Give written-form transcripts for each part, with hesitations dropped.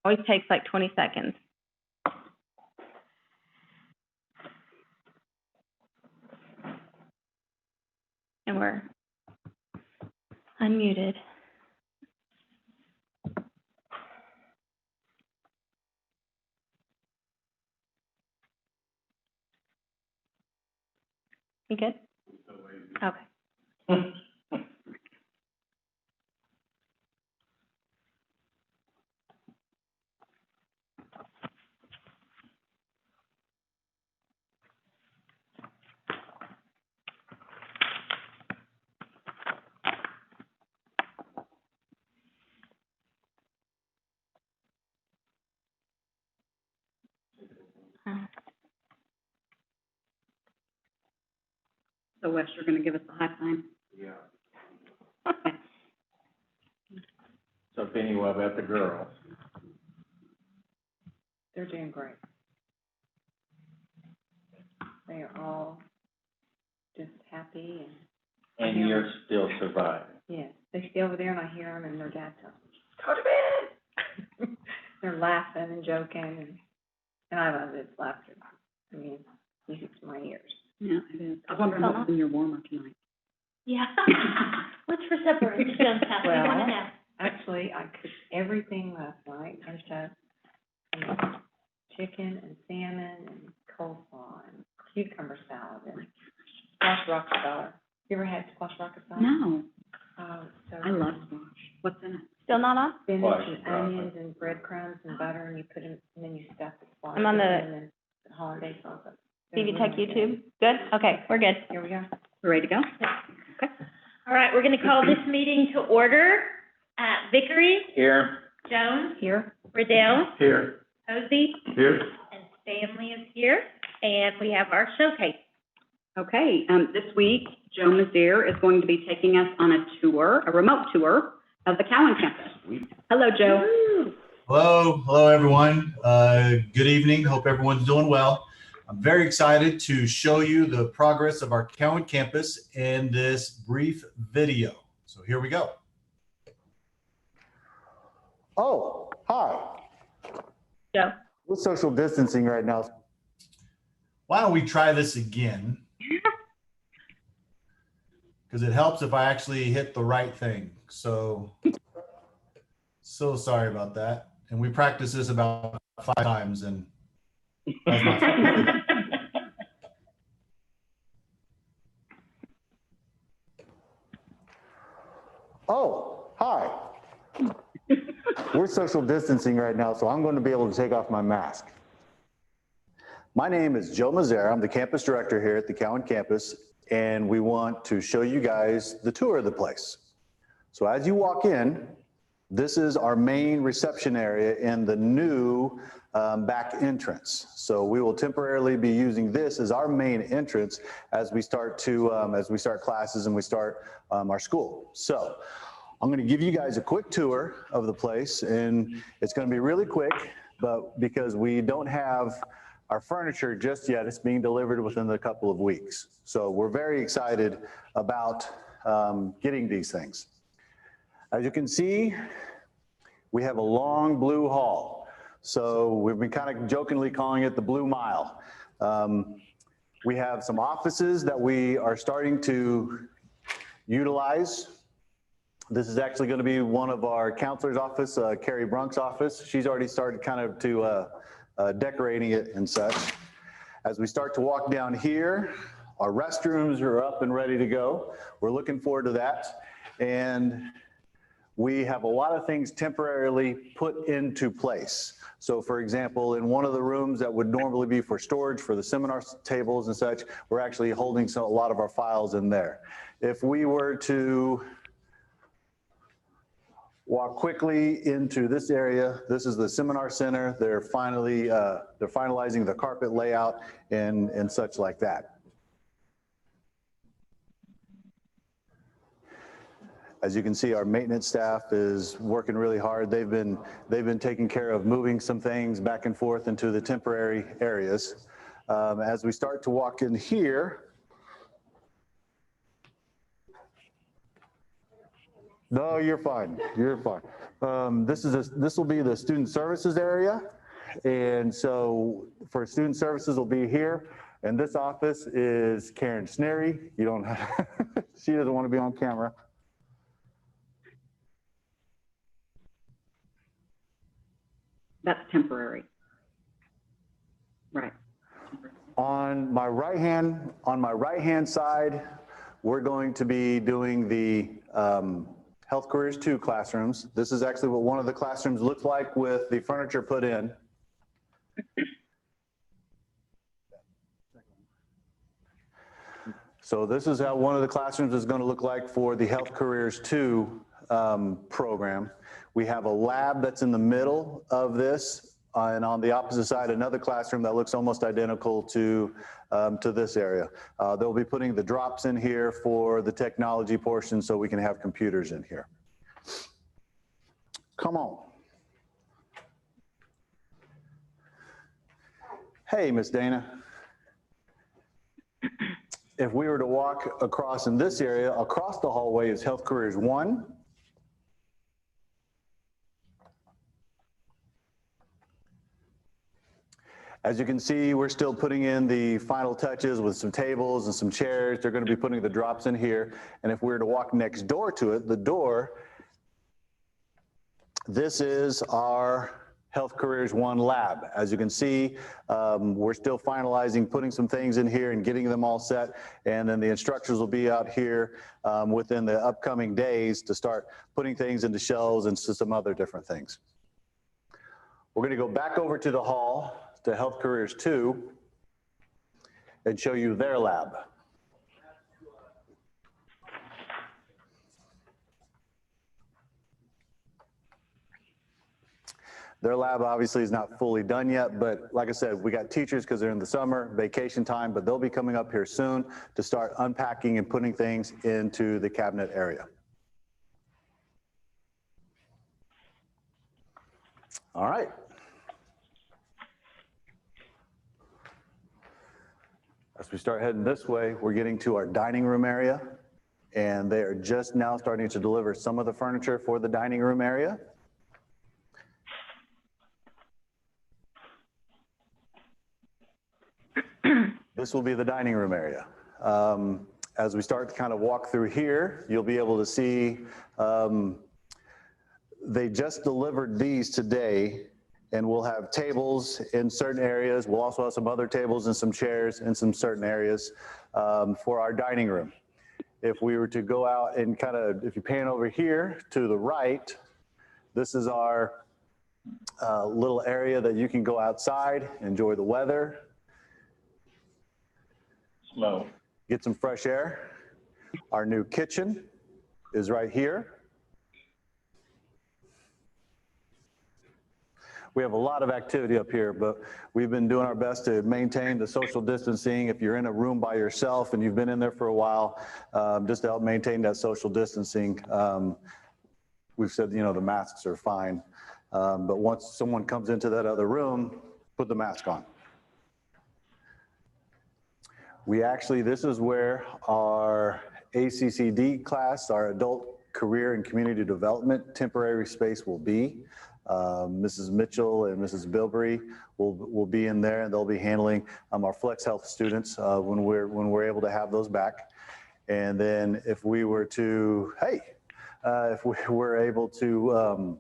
Always takes like 20 seconds. And we're unmuted. You good? Okay. So Wes, you're gonna give us the high sign? Yeah. So Penny, what about the girls? They're doing great. They are all just happy And you're still surviving. yeah, they stay over there and I hear them and their dad tells them, go to bed. They're laughing and joking and I love this laughter. I mean, music to my ears. Yeah, it is. I was wondering what was in your warmer tonight. Yeah. What's for supper in Jonestown? We wanna know. Actually, I cooked everything last night, chicken and salmon and coleslaw and cucumber salad and squash rocket salad. You ever had squash rocket salad? No, Oh, so. I love squash. What's in it? Still not on? Spinach Squash and rocket. onions and breadcrumbs and butter and you put them, and then you stuff the squash. I'm on the- and then the hollandaise sauce. TV Tech YouTube? Good? Okay, we're good. Here we go. We're ready to go? All right, we're gonna call this meeting to order. Vickery, Here. Jones, Here. Riddell, Here. Posey, Here. and Stanley is here. And we have our showcase. Okay, this week, Joe Mazier is going to be taking us on a tour, a remote tour of the Cowan campus. Sweet. Hello, Joe. Woo! Hello everyone. Good evening. Hope everyone's doing well. I'm very excited to show you the progress of our Cowan campus in this brief video. So here we go. Oh, hi. Joe. We're social distancing right now. Why don't we try this again? Because it helps if I actually hit the right thing. So sorry about that. And we practiced this about 5 times and that was my fault. Oh, hi. We're social distancing right now, so I'm going to be able to take off my mask. My name is Joe Mazzara. I'm the campus director here at the Cowan campus, and we want to show you guys the tour of the place. So as you walk in, this is our main reception area in the new back entrance. So we will temporarily be using this as our main entrance as we start classes and we start our school. So I'm going to give you guys a quick tour of the place, and it's going to be really quick, but because we don't have our furniture just yet, it's being delivered within a couple of weeks. So we're very excited about getting these things. As you can see, we have a long blue hall. So we've been kind of jokingly calling it the Blue Mile. We have some offices that we are starting to utilize. This is actually going to be one of our counselor's office, Carrie Brunk's office. She's already started kind of to decorating it and such. As we start to walk down here, our restrooms are up and ready to go. We're looking forward to that. And we have a lot of things temporarily put into place. So for example, in one of the rooms that would normally be for storage for the seminar tables and such, we're actually holding a lot of our files in there. If we were to walk quickly into this area, this is the seminar center. They're finalizing the carpet layout and such like that. As you can see, our maintenance staff is working really hard. They've been taking care of moving some things back and forth into the temporary areas. As we start to walk in here, No, you're fine. You're fine. This will be the student services area. And so for student services will be here. And this office is Karen Sneary. You don't have, she doesn't want to be on camera. That's temporary. Right. On my right hand side, we're going to be doing the Health Careers 2 classrooms. This is actually what one of the classrooms looks like with the furniture put in. So this is how one of the classrooms is going to look like for the Health Careers 2 program. We have a lab that's in the middle of this, and on the opposite side, another classroom that looks almost identical to this area. They'll be putting the drops in here for the technology portion so we can have computers in here. Come on. Hey, Miss Dana. If we were to walk across in this area, across the hallway is Health Careers 1. As you can see, we're still putting in the final touches with some tables and some chairs. They're going to be putting the drops in here. And if we were to walk next door to it, the door, this is our Health Careers 1 lab. As you can see, we're still finalizing, putting some things in here and getting them all set. And then the instructors will be out here within the upcoming days to start putting things into shelves and to some other different things. We're going to go back over to the hall to Health Careers 2 and show you their lab. Their lab obviously is not fully done yet, but like I said, we got teachers because they're in the summer, vacation time, but they'll be coming up here soon to start unpacking and putting things into the cabinet area. All right. As we start heading this way, we're getting to our dining room area, and they are just now starting to deliver some of the furniture for the dining room area. This will be the dining room area. As we start to kind of walk through here, you'll be able to see they just delivered these today, and we'll have tables in certain areas. We'll also have some other tables and some chairs in some certain areas for our dining room. If we were to go out and kind of, if you pan over here to the right, this is our little area that you can go outside, enjoy the weather, Slow. get some fresh air. Our new kitchen is right here. We have a lot of activity up here, but we've been doing our best to maintain the social distancing. If you're in a room by yourself and you've been in there for a while, just to help maintain that social distancing, we've said, you know, the masks are fine. But once someone comes into that other room, put the mask on. We actually, this is where our ACCD class, our Adult Career and Community Development temporary space will be. Mrs. Mitchell and Mrs. Bilberry will be in there, and they'll be handling our Flex Health students when we're able to have those back. And then if we were to, if we were able to,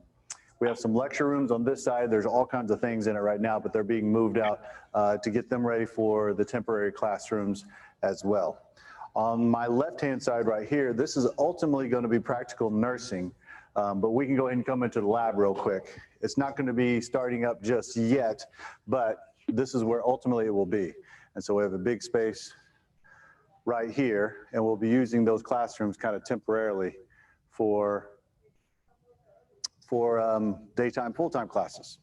we have some lecture rooms on this side. There's all kinds of things in it right now, but they're being moved out to get them ready for the temporary classrooms as well. On my left-hand side right here, this is ultimately going to be practical nursing. But we can go ahead and come into the lab real quick. It's not going to be starting up just yet, but this is where ultimately it will be. And so we have a big space right here, and we'll be using those classrooms kind of temporarily for daytime, full-time classes.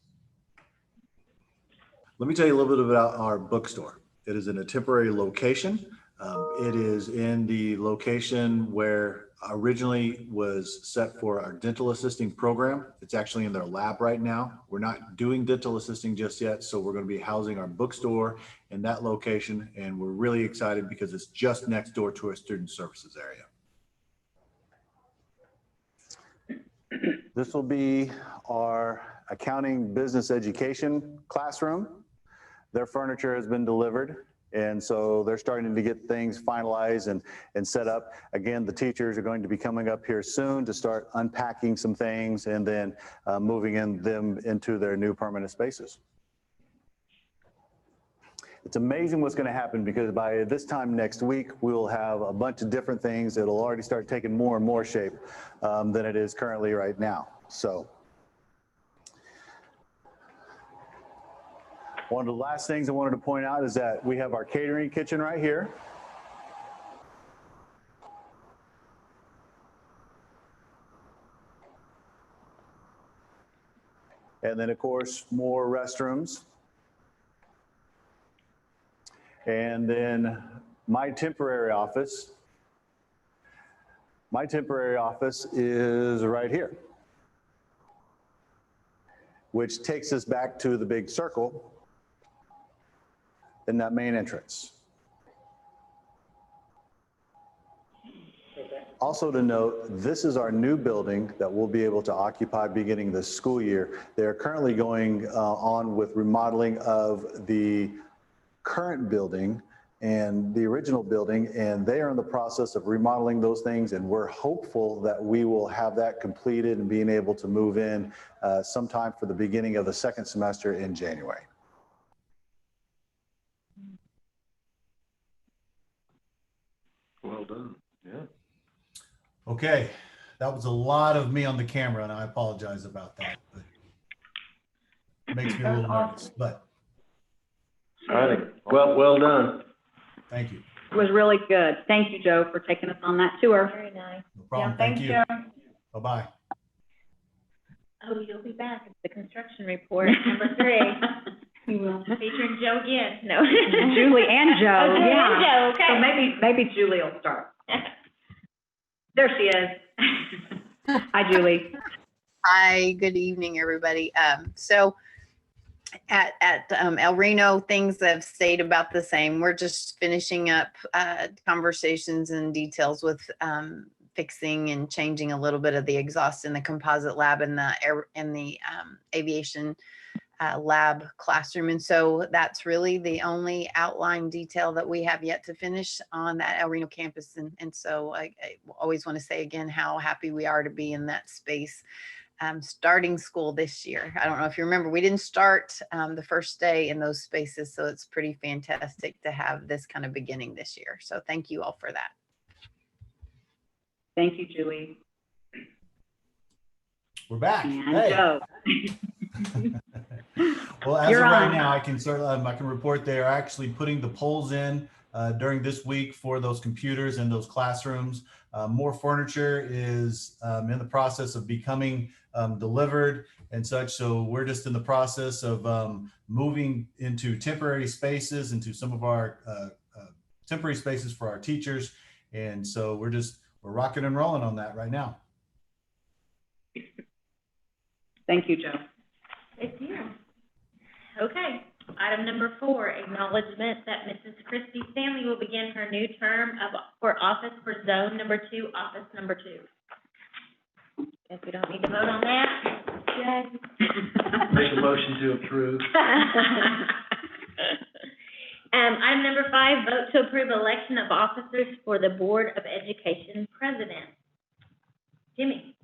Let me tell you a little bit about our bookstore. It is in a temporary location. It is in the location where originally was set for our dental assisting program. It's actually in their lab right now. We're not doing dental assisting just yet, so we're going to be housing our bookstore in that location, and we're really excited because it's just next door to our student services area. This will be our accounting business education classroom. Their furniture has been delivered, and so they're starting to get things finalized and set up. Again, the teachers are going to be coming up here soon to start unpacking some things and then moving them into their new permanent spaces. It's amazing what's going to happen, because by this time next week, we will have a bunch of different things that'll already start taking more and more shape than it is currently right now. So one of the last things I wanted to point out is that we have our catering kitchen right here. And then, of course, more restrooms. And then my temporary office is right here, which takes us back to the big circle in that main entrance. Also to note, this is our new building that we'll be able to occupy beginning this school year. They're currently going on with remodeling of the current building and the original building, and they are in the process of remodeling those things, and we're hopeful that we will have that completed and being able to move in sometime for the beginning of the second semester in January. Well done, yeah. Okay, that was a lot of me on the camera, and I apologize about that, but it makes me a little nervous, but Well done. thank you. It was really good. Thank you, Joe, for taking us on that tour. Very nice. No problem. Yeah, Thank thanks, you. Joe. Bye-bye. Oh, you'll be back. It's the construction report, number 3. Featuring Joe again. No. Julie and Joe, Oh, Julie yeah. and Joe, okay. So maybe Julie will start. There she is. Hi, Julie. Hi, good evening, everybody. So at El Reno, things have stayed about the same. We're just finishing up conversations and details with fixing and changing a little bit of the exhaust in the composite lab and the aviation lab classroom. And so that's really the only outline detail that we have yet to finish on that El Reno campus. And so I always want to say again how happy we are to be in that space. Starting school this year. I don't know if you remember, we didn't start the first day in those spaces, so it's pretty fantastic to have this kind of beginning this year. So thank you all for that. Thank you, Julie. We're back. And Hey. Joe. Well, as You're of right on. now, I can report they are actually putting the polls in during this week for those computers and those classrooms. More furniture is in the process of becoming delivered and such. So we're just in the process of moving into temporary spaces, into some of our temporary spaces for our teachers. And so we're rocking and rolling on that right now. Thank you, Joe. It's here. Okay. Item number 4, acknowledgement that Mrs. Christy Stanley will begin her new term for office for zone number 2, office number 2. Guess we don't need to vote on that. Yay. Make a motion to approve. Item number 5, vote to approve election of officers for the Board of Education President. Jimmy,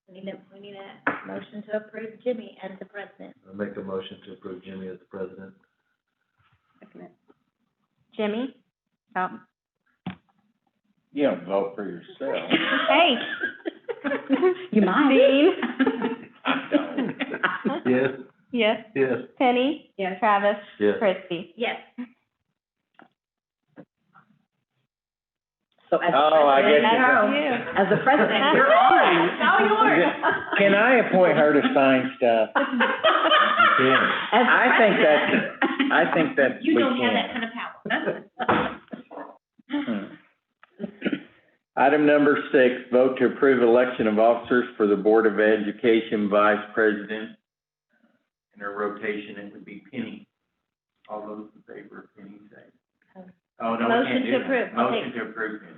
we need a motion to approve Jimmy as the president. I'll make a motion to approve Jimmy as the president. Jimmy? Oh, You don't vote for yourself. hey. You might. Dean? I don't. Yes, Yes. yes, Penny? Yes. Travis? yes. Christie? Yes. So as Oh, I president, get That's you. you. as the president, you're on. It's all yours. Can I appoint her to sign stuff? You can. As the I think that You we don't have that can. kind of power. Item number 6, vote to approve election of officers for the Board of Education Vice President. In her rotation, it would be Penny. All those in favor of Penny, say. Oh, no, we Motion can't to do that. approve. Motion Okay. to approve Penny.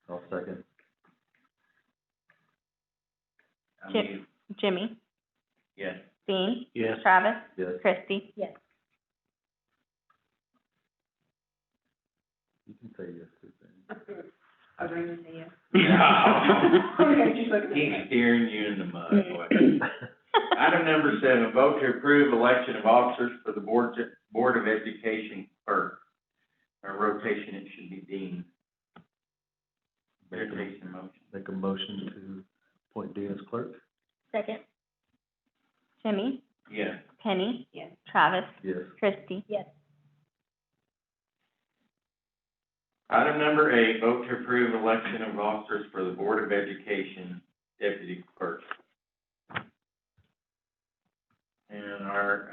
I'll second. I Jim- mean, Jimmy, yes. Dean, Yes. Travis, Yes. Christie. Yes. You can say yes to I was ready to say yes. He's steering you in the mud, boy. Item number 7, vote to approve election of officers for the Board of Education clerk. Our rotation, it should be dean. Rotation motion. Make a motion to appoint Dean as clerk? Second? Jimmy, Yes. Penny, Yes. Travis, Yes. Christie. Yes. Item number 8, vote to approve election of officers for the Board of Education deputy clerk. And our,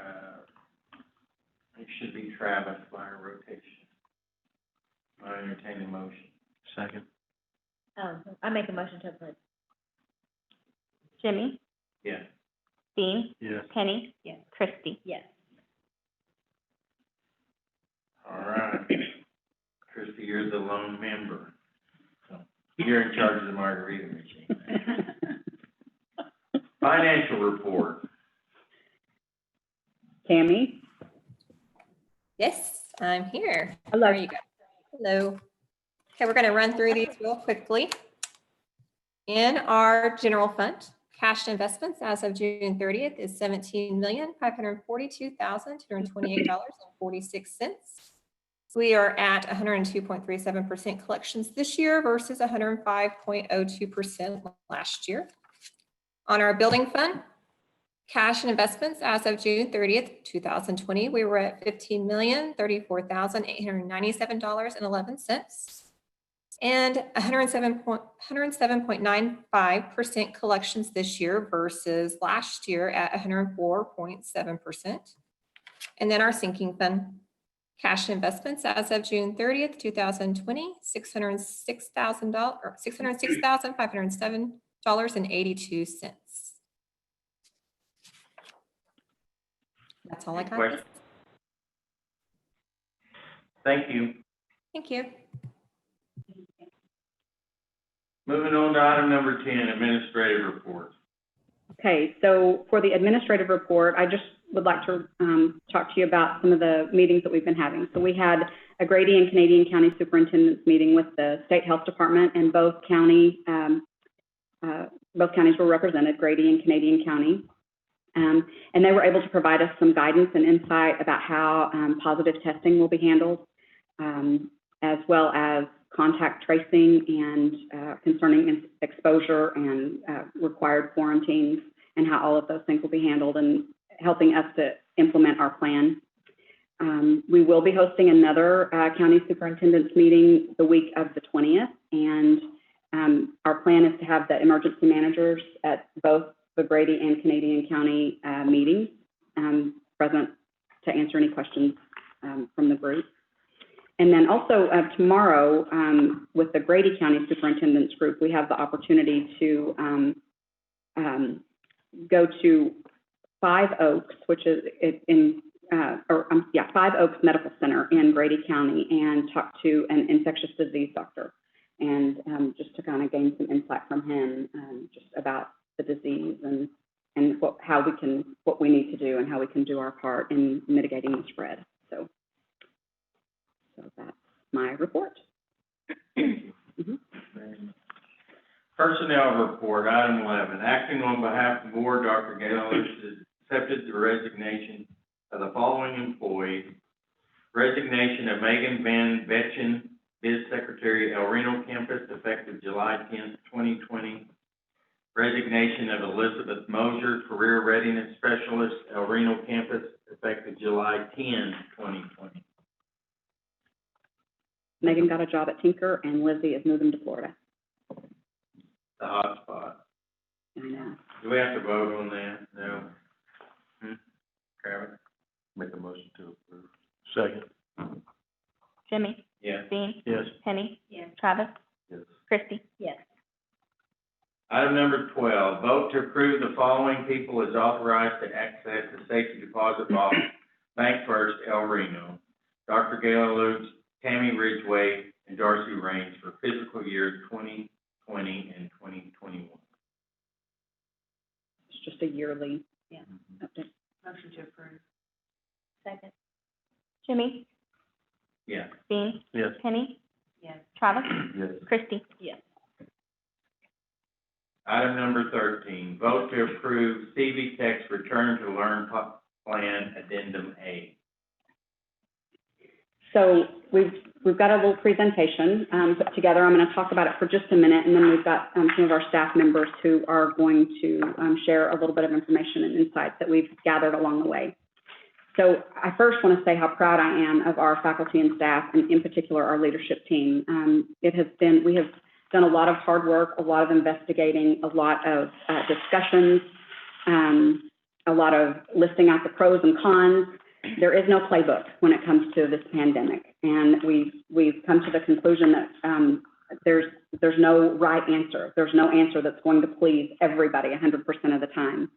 it should be Travis by our rotation. I entertain a motion. Second. I make a motion to approve. Jimmy, Yes. Dean, Yes. Penny, Yes. Christie. Yes. All right. Christie, you're the lone member. So you're in charge of the margarita machine. Financial report. Tammy? Yes, I'm here. Hello. There you go. Hello. Okay, we're going to run through these real quickly. In our general fund, cash and investments as of June 30th is $17,542,228.46. We are at 102.37% collections this year versus 105.02% last year. On our building fund, cash and investments as of June 30th, 2020, we were at $15,034,897.11 and 107.95% collections this year versus last year at 104.7%. And then our sinking fund, cash and investments as of June 30th, 2020, $606,507.82. That's all I got. Question? Thank you. Thank you. Moving on to item number 10, administrative report. Okay, so for the administrative report, I just would like to talk to you about some of the meetings that we've been having. So we had a Grady and Canadian County Superintendent's meeting with the State Health Department, and both counties were represented, Grady and Canadian County. And they were able to provide us some guidance and insight about how positive testing will be handled, as well as contact tracing and concerning exposure and required quarantines, and how all of those things will be handled, and helping us to implement our plan. We will be hosting another county superintendent's meeting the week of the 20th, and our plan is to have the emergency managers at both the Grady and Canadian County meetings present to answer any questions from the group. And then also tomorrow, with the Grady County Superintendent's Group, we have the opportunity to go to Five Oaks, which is Five Oaks Medical Center in Grady County, and talk to an infectious disease doctor, and just to kind of gain some insight from him just about the disease and what we need to do and how we can do our part in mitigating the spread. So that's my report. Personnel report, item 11. Acting on behalf of the board, Dr. Galen Lewis has accepted the resignation of the following employees. Resignation of Megan Van Vetchen, Biz Secretary, El Reno Campus, effective July 10th, 2020. Resignation of Elizabeth Mosier, Career Readiness Specialist, El Reno Campus, effective July 10, 2020. Megan got a job at Tinker, and Lizzie is moving to Florida. The hot spot. I know. Do we have to vote on that? No. Travis? Make a motion to approve. Second. Jimmy, Yes. Dean, Yes. Penny, Yes. Travis, Yes. Christie. Yes. Item number 12, vote to approve the following people as authorized to access the safety deposit box, Bank First, El Reno. Dr. Galen Lutz, Tammy Ridgway, and Darcy Raines for fiscal year 2020 and 2021. just a yearly Yeah. update. Motion to approve. Second. Jimmy, Yes. Dean, Yes. Kenny, Yes. Travis, Yes. Christie. Yes. Item number 13, vote to approve CV Tech's Return to Learn Plan Addendum A. So we've got a little presentation put together. I'm going to talk about it for just a minute, and then we've got some of our staff members who are going to share a little bit of information and insights that we've gathered along the way. So I first want to say how proud I am of our faculty and staff, and in particular our leadership team. We have done a lot of hard work, a lot of investigating, a lot of discussions, a lot of listing out the pros and cons. There is no playbook when it comes to this pandemic, and we've come to the conclusion that there's no right answer. There's no answer that's going to please everybody 100% of the time.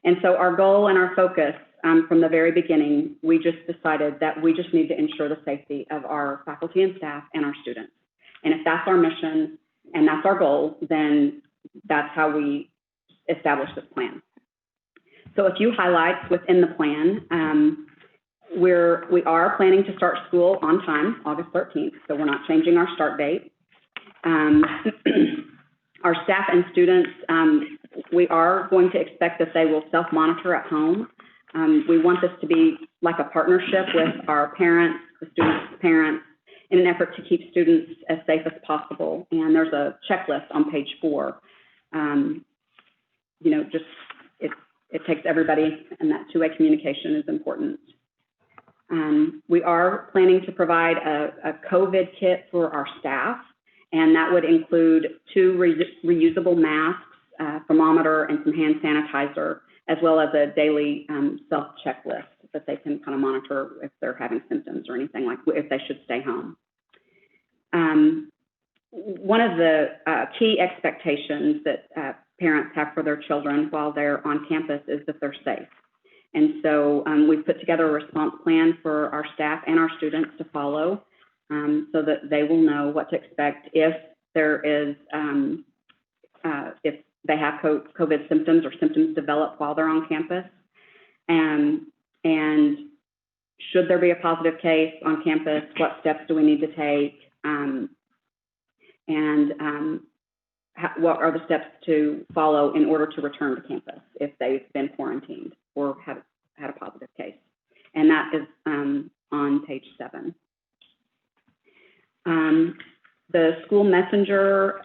And so our goal and our focus from the very beginning, we just decided that we just need to ensure the safety of our faculty and staff and our students. And if that's our mission and that's our goal, then that's how we establish this plan. So a few highlights within the plan. We are planning to start school on time, August 13th, so we're not changing our start date. Our staff and students, we are going to expect that they will self-monitor at home. We want this to be like a partnership with our parents, the students' parents, in an effort to keep students as safe as possible. And there's a checklist on page 4. It takes everybody, and that two-way communication is important. We are planning to provide a COVID kit for our staff, and that would include 2 reusable masks, thermometer, and some hand sanitizer, as well as a daily self-checklist that they can kind of monitor if they're having symptoms or anything, like if they should stay home. One of the key expectations that parents have for their children while they're on campus is that they're safe. And so we've put together a response plan for our staff and our students to follow so that they will know what to expect if there is, if they have COVID symptoms or symptoms develop while they're on campus. And should there be a positive case on campus, what steps do we need to take? What are the steps to follow in order to return to campus if they've been quarantined or had a positive case? And that is on page 7. The school messenger,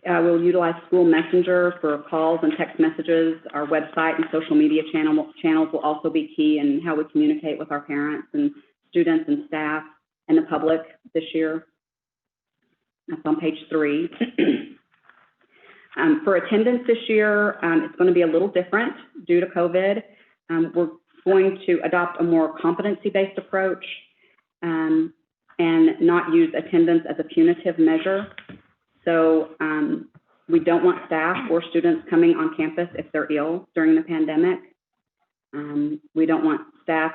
we'll utilize school messenger for calls and text messages. Our website and social media channels will also be key in how we communicate with our parents and students and staff and the public this year. That's on page 3. For attendance this year, it's going to be a little different due to COVID. We're going to adopt a more competency-based approach and not use attendance as a punitive measure. So we don't want staff or students coming on campus if they're ill during the pandemic. We don't want staff,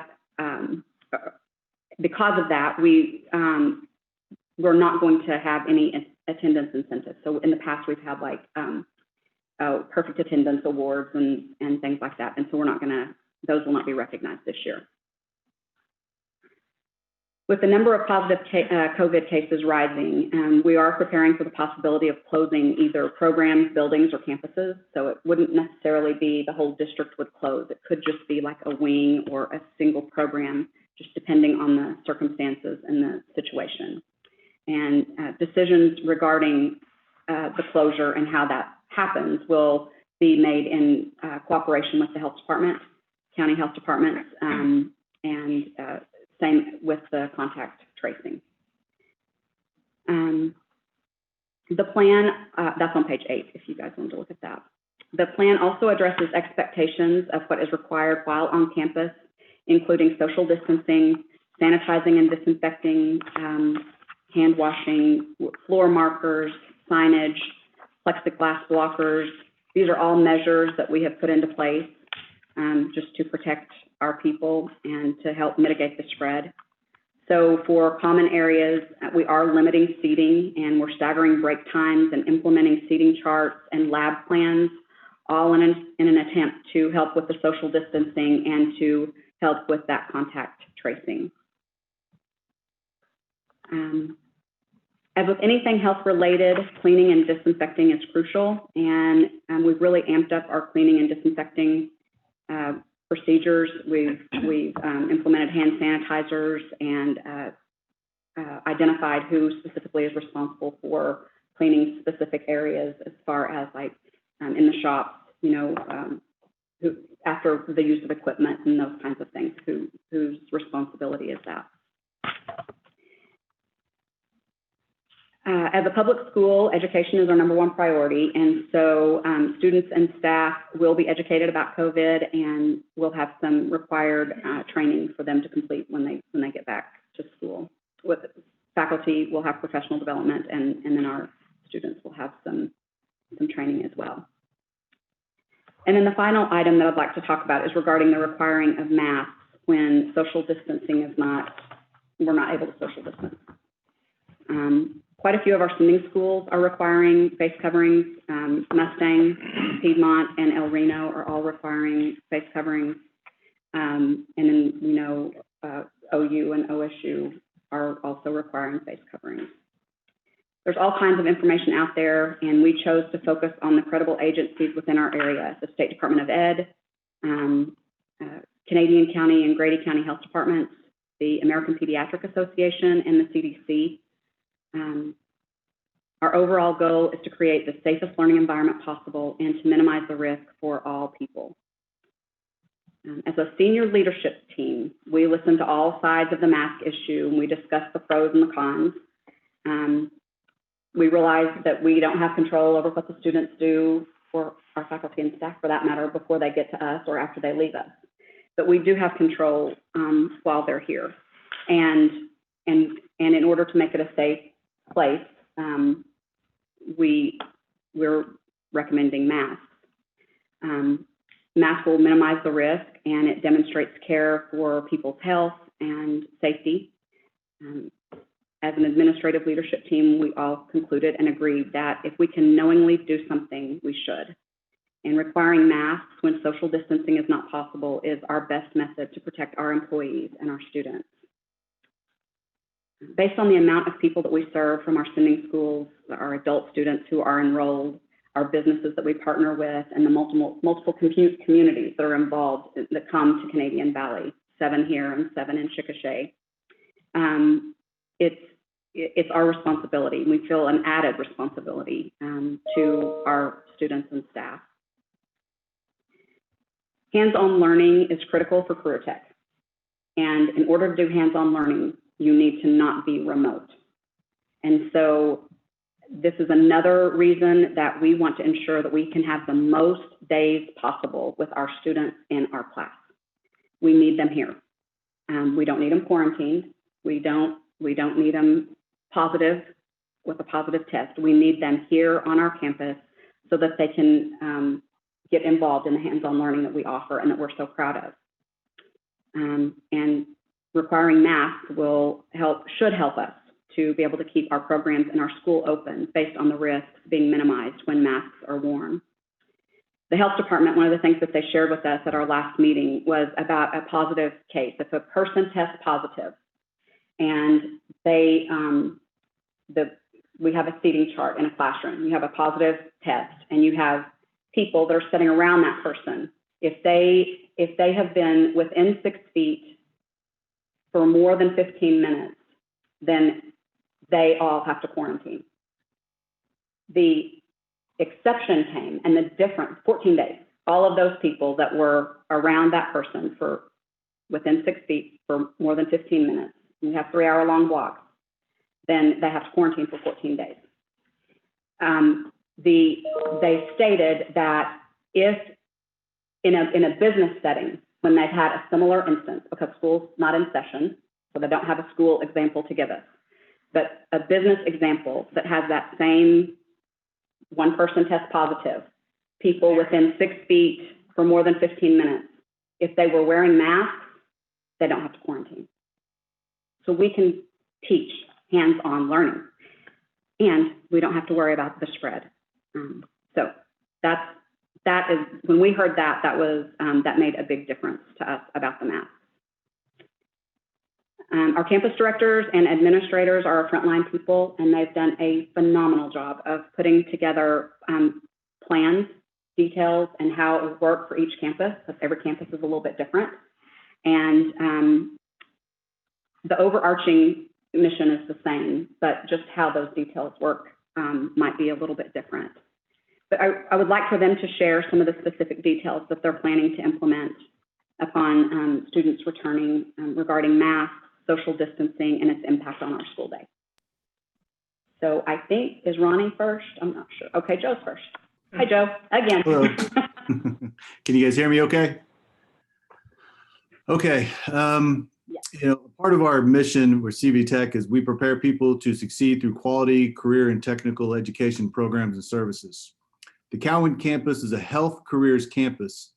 because of that, we're not going to have any attendance incentives. So in the past, we've had like perfect attendance awards and things like that. And so those will not be recognized this year. With the number of positive COVID cases rising, we are preparing for the possibility of closing either programs, buildings, or campuses. So it wouldn't necessarily be the whole district would close. It could just be like a wing or a single program, just depending on the circumstances and the situation. And decisions regarding the closure and how that happens will be made in cooperation with the health department, county health departments, and same with the contact tracing. The plan, that's on page 8, if you guys want to look at that. The plan also addresses expectations of what is required while on campus, including social distancing, sanitizing and disinfecting, hand washing, floor markers, signage, plexiglass blockers. These are all measures that we have put into place just to protect our people and to help mitigate the spread. So for common areas, we are limiting seating and we're staggering break times and implementing seating charts and lab plans, all in an attempt to help with the social distancing and to help with that contact tracing. As with anything health-related, cleaning and disinfecting is crucial, and we've really amped up our cleaning and disinfecting procedures. We've implemented hand sanitizers and identified who specifically is responsible for cleaning specific areas, as far as like in the shops, you know, who, after the use of equipment and those kinds of things, whose responsibility is that. As a public school, education is our #1 priority, and so students and staff will be educated about COVID, and we'll have some required training for them to complete when they get back to school. With faculty, we'll have professional development, and then our students will have some training as well. And then the final item that I'd like to talk about is regarding the requiring of masks when social distancing is we're not able to social distance. Quite a few of our sending schools are requiring face coverings. Mustang, Piedmont, and El Reno are all requiring face coverings. And then, you know, OU and OSU are also requiring face coverings. There's all kinds of information out there, and we chose to focus on the credible agencies within our area: the State Department of Ed, Canadian County and Grady County Health Departments, the American Pediatric Association, and the CDC. Our overall goal is to create the safest learning environment possible and to minimize the risk for all people. As a senior leadership team, we listen to all sides of the mask issue, and we discuss the pros and the cons. We realize that we don't have control over what the students do, or our faculty and staff for that matter, before they get to us or after they leave us. But we do have control while they're here. And in order to make it a safe place, we're recommending masks. Masks will minimize the risk, and it demonstrates care for people's health and safety. As an administrative leadership team, we all concluded and agreed that if we can knowingly do something, we should. And requiring masks when social distancing is not possible is our best method to protect our employees and our students. Based on the amount of people that we serve from our sending schools, our adult students who are enrolled, our businesses that we partner with, and the multiple communities that are involved that come to Canadian Valley, 7 here and 7 in Chickasha, it's our responsibility. We feel an added responsibility to our students and staff. Hands-on learning is critical for career tech. And in order to do hands-on learning, you need to not be remote. And so this is another reason that we want to ensure that we can have the most days possible with our students in our class. We need them here. We don't need them quarantined. We don't need them positive with a positive test. We need them here on our campus so that they can get involved in the hands-on learning that we offer and that we're so proud of. And requiring masks should help us to be able to keep our programs in our school open based on the risks being minimized when masks are worn. The health department, one of the things that they shared with us at our last meeting was about a positive case. If a person tests positive and we have a seating chart in a classroom, you have a positive test and you have people that are sitting around that person. If they have been within 6 feet for more than 15 minutes, then they all have to quarantine. The exception came, and the difference, 14 days, all of those people that were around that person for within 6 feet for more than 15 minutes, you have 3-hour-long blocks, then they have to quarantine for 14 days. They stated that if in a business setting, when they've had a similar instance, because school's not in session, so they don't have a school example to give us, but a business example that has that same one person test positive, people within 6 feet for more than 15 minutes, if they were wearing masks, they don't have to quarantine. So we can teach hands-on learning, and we don't have to worry about the spread. So that's that is, when we heard that, that made a big difference to us about the masks. Our campus directors and administrators are our frontline people, and they've done a phenomenal job of putting together plans, details, and how it would work for each campus, because every campus is a little bit different. And the overarching mission is the same, but just how those details work might be a little bit different. But I would like for them to share some of the specific details that they're planning to implement upon students returning regarding masks, social distancing, and its impact on our school day. So I think, is Ronnie first? I'm not sure. Okay, Joe's first. Hi, Joe, again. Hello. Can you guys hear me okay? Okay. You know, part of our mission with CV Tech is we prepare people to succeed through quality career and technical education programs and services. The Cowan campus is a health careers campus.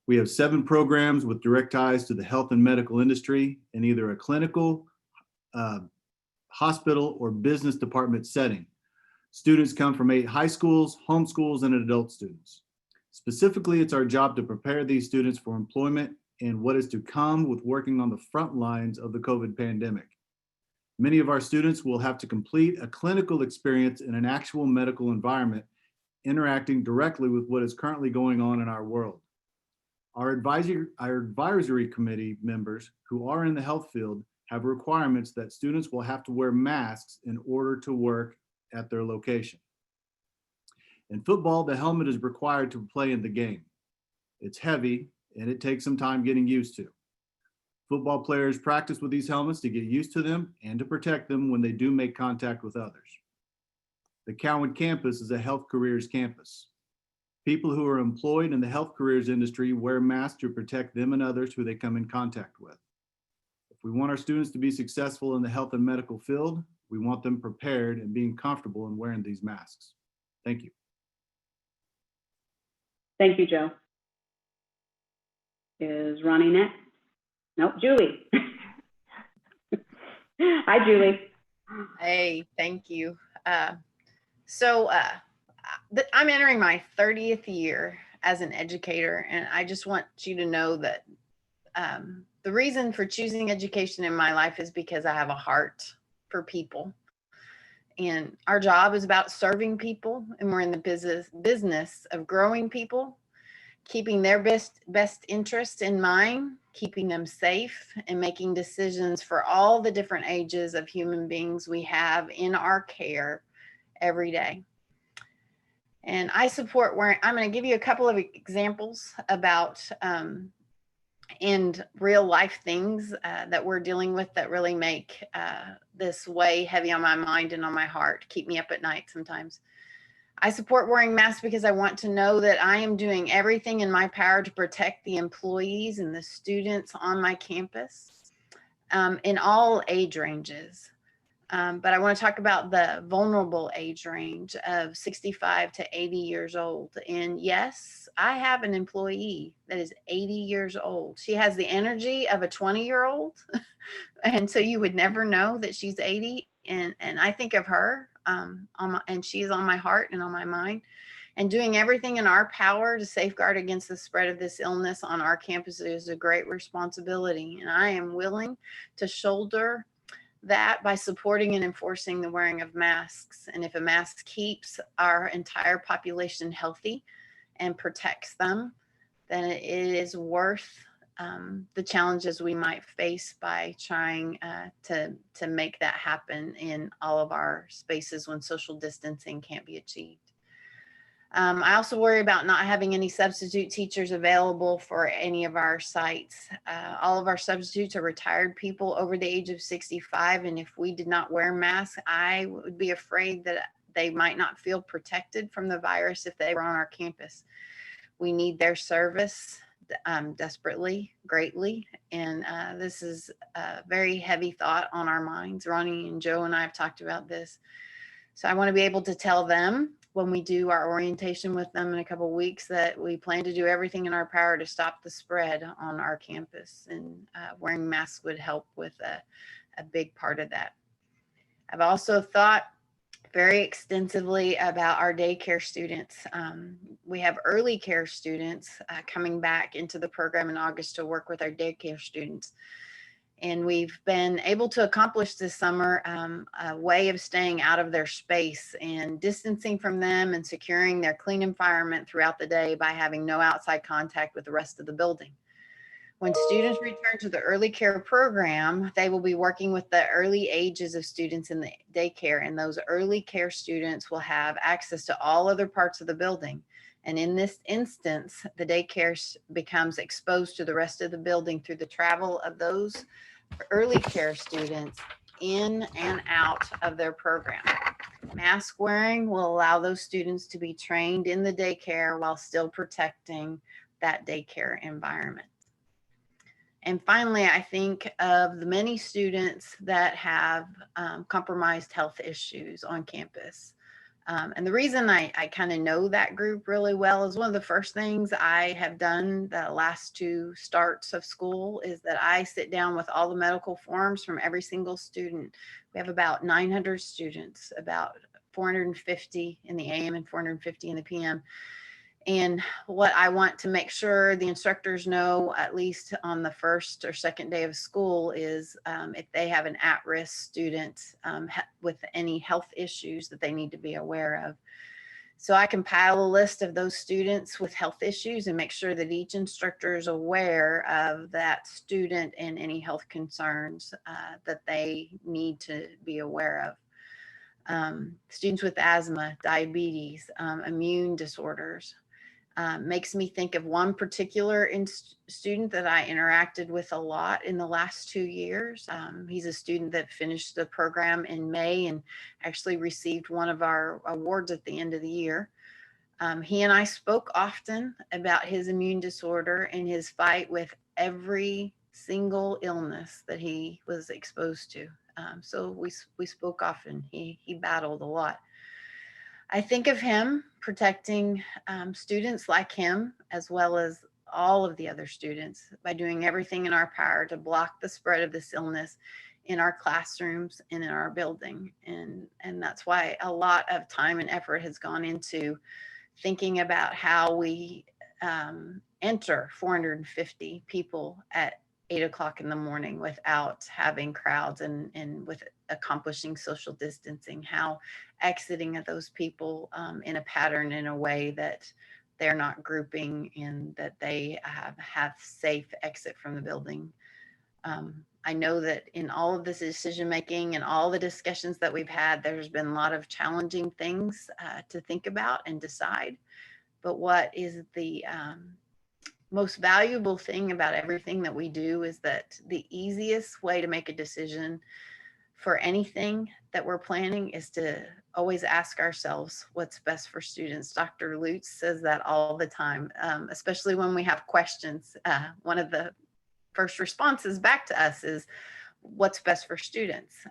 We have 7 programs with direct ties to the health and medical industry in either a clinical, hospital, or business department setting. Students come from 8 high schools, home schools, and adult students. Specifically, it's our job to prepare these students for employment and what is to come with working on the front lines of the COVID pandemic. Many of our students will have to complete a clinical experience in an actual medical environment, interacting directly with what is currently going on in our world. Our advisory committee members who are in the health field have requirements that students will have to wear masks in order to work at their location. In football, the helmet is required to play in the game. It's heavy and it takes some time getting used to. Football players practice with these helmets to get used to them and to protect them when they do make contact with others. The Cowan campus is a health careers campus. People who are employed in the health careers industry wear masks to protect them and others who they come in contact with. If we want our students to be successful in the health and medical field, we want them prepared and being comfortable in wearing these masks. Thank you. Thank you, Joe. Is Ronnie next? Nope, Julie. Hi, Julie. Hey, thank you. I'm entering my 30th year as an educator, and I just want you to know that the reason for choosing education in my life is because I have a heart for people. And our job is about serving people, and we're in the business of growing people, keeping their best interests in mind, keeping them safe, and making decisions for all the different ages of human beings we have in our care every day. And I support wearing, I'm going to give you a couple of examples about and real life things that we're dealing with that really make this weigh heavy on my mind and on my heart, keep me up at night sometimes. I support wearing masks because I want to know that I am doing everything in my power to protect the employees and the students on my campus in all age ranges. But I want to talk about the vulnerable age range of 65 to 80 years old. And yes, I have an employee that is 80 years old. She has the energy of a 20-year-old. And so you would never know that she's 80. And I think of her and she's on my heart and on my mind. And doing everything in our power to safeguard against the spread of this illness on our campus is a great responsibility. And I am willing to shoulder that by supporting and enforcing the wearing of masks. And if a mask keeps our entire population healthy and protects them, then it is worth the challenges we might face by trying to make that happen in all of our spaces when social distancing can't be achieved. I also worry about not having any substitute teachers available for any of our sites. All of our substitutes are retired people over the age of 65. And if we did not wear masks, I would be afraid that they might not feel protected from the virus if they were on our campus. We need their service desperately, greatly. And this is a very heavy thought on our minds. Ronnie and Joe and I have talked about this. So I want to be able to tell them when we do our orientation with them in a couple of weeks that we plan to do everything in our power to stop the spread on our campus, and wearing masks would help with a big part of that. I've also thought very extensively about our daycare students. We have early care students coming back into the program in August to work with our daycare students. And we've been able to accomplish this summer a way of staying out of their space and distancing from them and securing their clean environment throughout the day by having no outside contact with the rest of the building. When students return to the early care program, they will be working with the early ages of students in the daycare, and those early care students will have access to all other parts of the building. And in this instance, the daycare becomes exposed to the rest of the building through the travel of those early care students in and out of their program. Mask wearing will allow those students to be trained in the daycare while still protecting that daycare environment. And finally, I think of the many students that have compromised health issues on campus. And the reason I kind of know that group really well is one of the first things I have done the last 2 starts of school is that I sit down with all the medical forms from every single student. We have about 900 students, about 450 in the AM and 450 in the PM. And what I want to make sure the instructors know, at least on the first or second day of school, is if they have an at-risk student with any health issues that they need to be aware of. So I compile a list of those students with health issues and make sure that each instructor is aware of that student and any health concerns that they need to be aware of. Students with asthma, diabetes, immune disorders. Makes me think of one particular student that I interacted with a lot in the last 2 years. He's a student that finished the program in May and actually received one of our awards at the end of the year. He and I spoke often about his immune disorder and his fight with every single illness that he was exposed to. So we spoke often. He battled a lot. I think of him protecting students like him, as well as all of the other students, by doing everything in our power to block the spread of this illness in our classrooms and in our building. And that's why a lot of time and effort has gone into thinking about how we enter 450 people at 8 o'clock in the morning without having crowds and with accomplishing social distancing, how exiting of those people in a pattern in a way that they're not grouping and that they have safe exit from the building. I know that in all of this decision making and all the discussions that we've had, there's been a lot of challenging things to think about and decide. But what is the most valuable thing about everything that we do is that the easiest way to make a decision for anything that we're planning is to always ask ourselves what's best for students. Dr. Lutz says that all the time, especially when we have questions. One of the first responses back to us is what's best for students.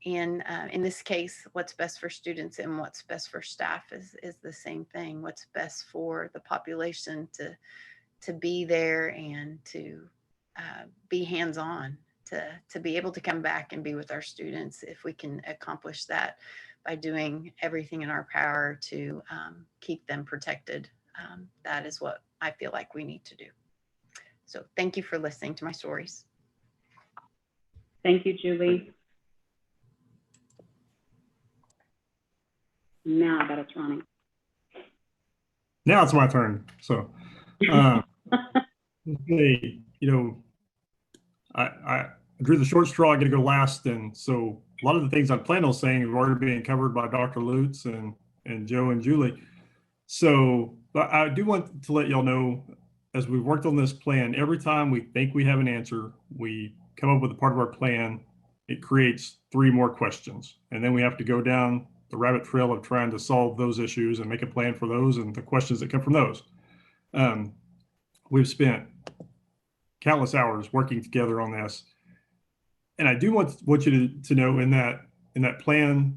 And in this case, what's best for students and what's best for staff is the same thing. What's best for the population to be there and to be hands-on, to be able to come back and be with our students. If we can accomplish that by doing everything in our power to keep them protected, that is what I feel like we need to do. So thank you for listening to my stories. Thank you, Julie. Now I bet it's Ronnie. Now it's my turn. So, hey, I drew the short straw. I get to go last, and so a lot of the things I planned on saying have already been covered by Dr. Lutz and Joe and Julie. So, but I do want to let y'all know, as we've worked on this plan, every time we think we have an answer, we come up with a part of our plan. It creates 3 more questions, and then we have to go down the rabbit trail of trying to solve those issues and make a plan for those and the questions that come from those. We've spent countless hours working together on this. And I do want you to know in that plan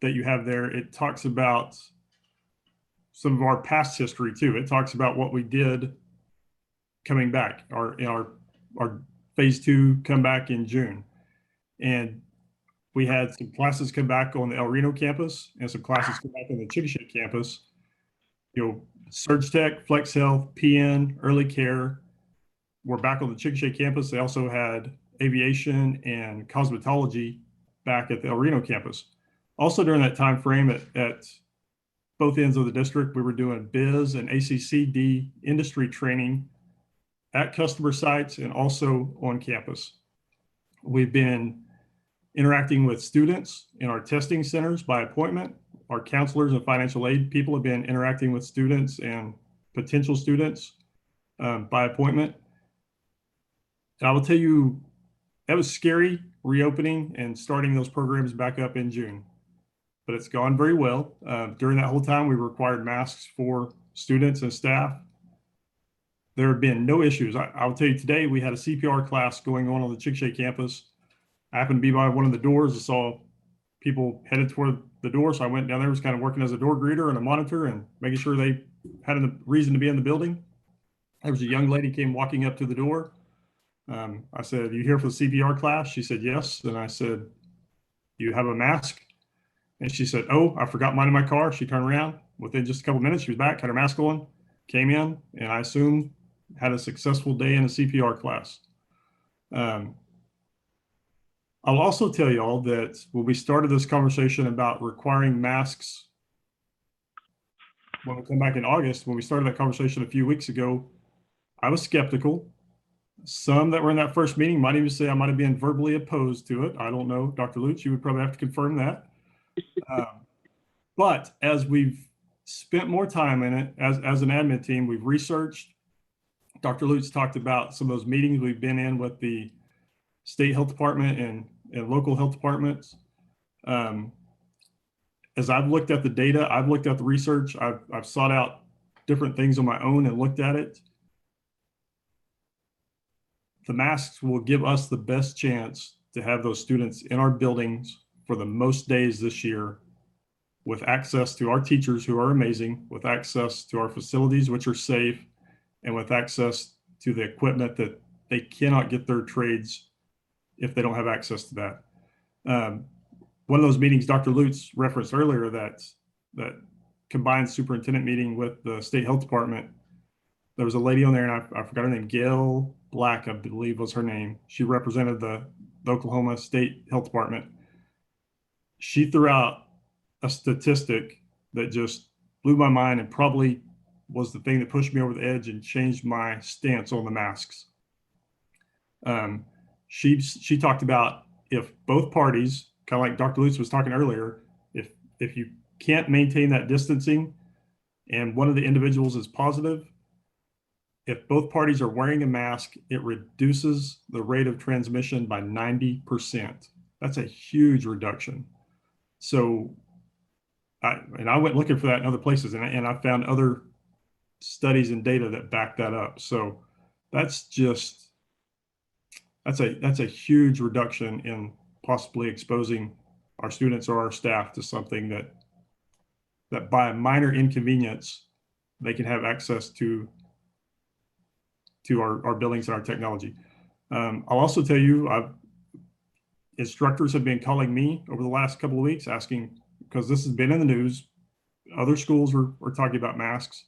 that you have there, it talks about some of our past history too. It talks about what we did coming back, our phase 2 comeback in June. And We had some classes come back on the El Reno campus and some classes come back on the Chickasha campus. You know, Surge Tech, Flex Health, PN, Early Care. We're back on the Chickasha campus. They also had aviation and cosmetology back at the El Reno campus. Also during that time frame at both ends of the district, we were doing biz and ACCD industry training at customer sites and also on campus. We've been interacting with students in our testing centers by appointment. Our counselors and financial aid people have been interacting with students and potential students by appointment. And I will tell you, that was scary, reopening and starting those programs back up in June. But it's gone very well. During that whole time, we required masks for students and staff. There have been no issues. I'll tell you, today we had a CPR class going on the Chickasha campus. I happened to be by one of the doors. I saw people headed toward the door, so I went down there, was kind of working as a door greeter and a monitor and making sure they had a reason to be in the building. There was a young lady came walking up to the door. I said, "You here for the CPR class?" She said, "Yes." And I said, "Do you have a mask?" And she said, "Oh, I forgot mine in my car." She turned around. Within just a couple minutes, she was back, had her mask on, came in, and I assume had a successful day in a CPR class. I'll also tell y'all that when we started this conversation about requiring masks, when we come back in August, when we started that conversation a few weeks ago, I was skeptical. Some that were in that first meeting might even say I might have been verbally opposed to it. I don't know. Dr. Lutz, you would probably have to confirm that. But as we've spent more time in it, as an admin team, we've researched. Dr. Lutz talked about some of those meetings we've been in with the state health department and local health departments. As I've looked at the data, I've looked at the research, I've sought out different things on my own and looked at it. The masks will give us the best chance to have those students in our buildings for the most days this year, with access to our teachers who are amazing, with access to our facilities, which are safe, and with access to the equipment that they cannot get their trades if they don't have access to that. One of those meetings Dr. Lutz referenced earlier, that combined superintendent meeting with the state health department, there was a lady on there, and I forgot her name, Gail Black, I believe was her name. She represented the Oklahoma State Health Department. She threw out a statistic that just blew my mind and probably was the thing that pushed me over the edge and changed my stance on the masks. She talked about if both parties, kind of like Dr. Lutz was talking earlier, if you can't maintain that distancing and one of the individuals is positive, if both parties are wearing a mask, it reduces the rate of transmission by 90%. That's a huge reduction. So, I went looking for that in other places, and I found other studies and data that back that up. So that's a huge reduction in possibly exposing our students or our staff to something that by a minor inconvenience, they can have access to our buildings and our technology. I'll also tell you, instructors have been calling me over the last couple of weeks asking, because this has been in the news, other schools are talking about masks.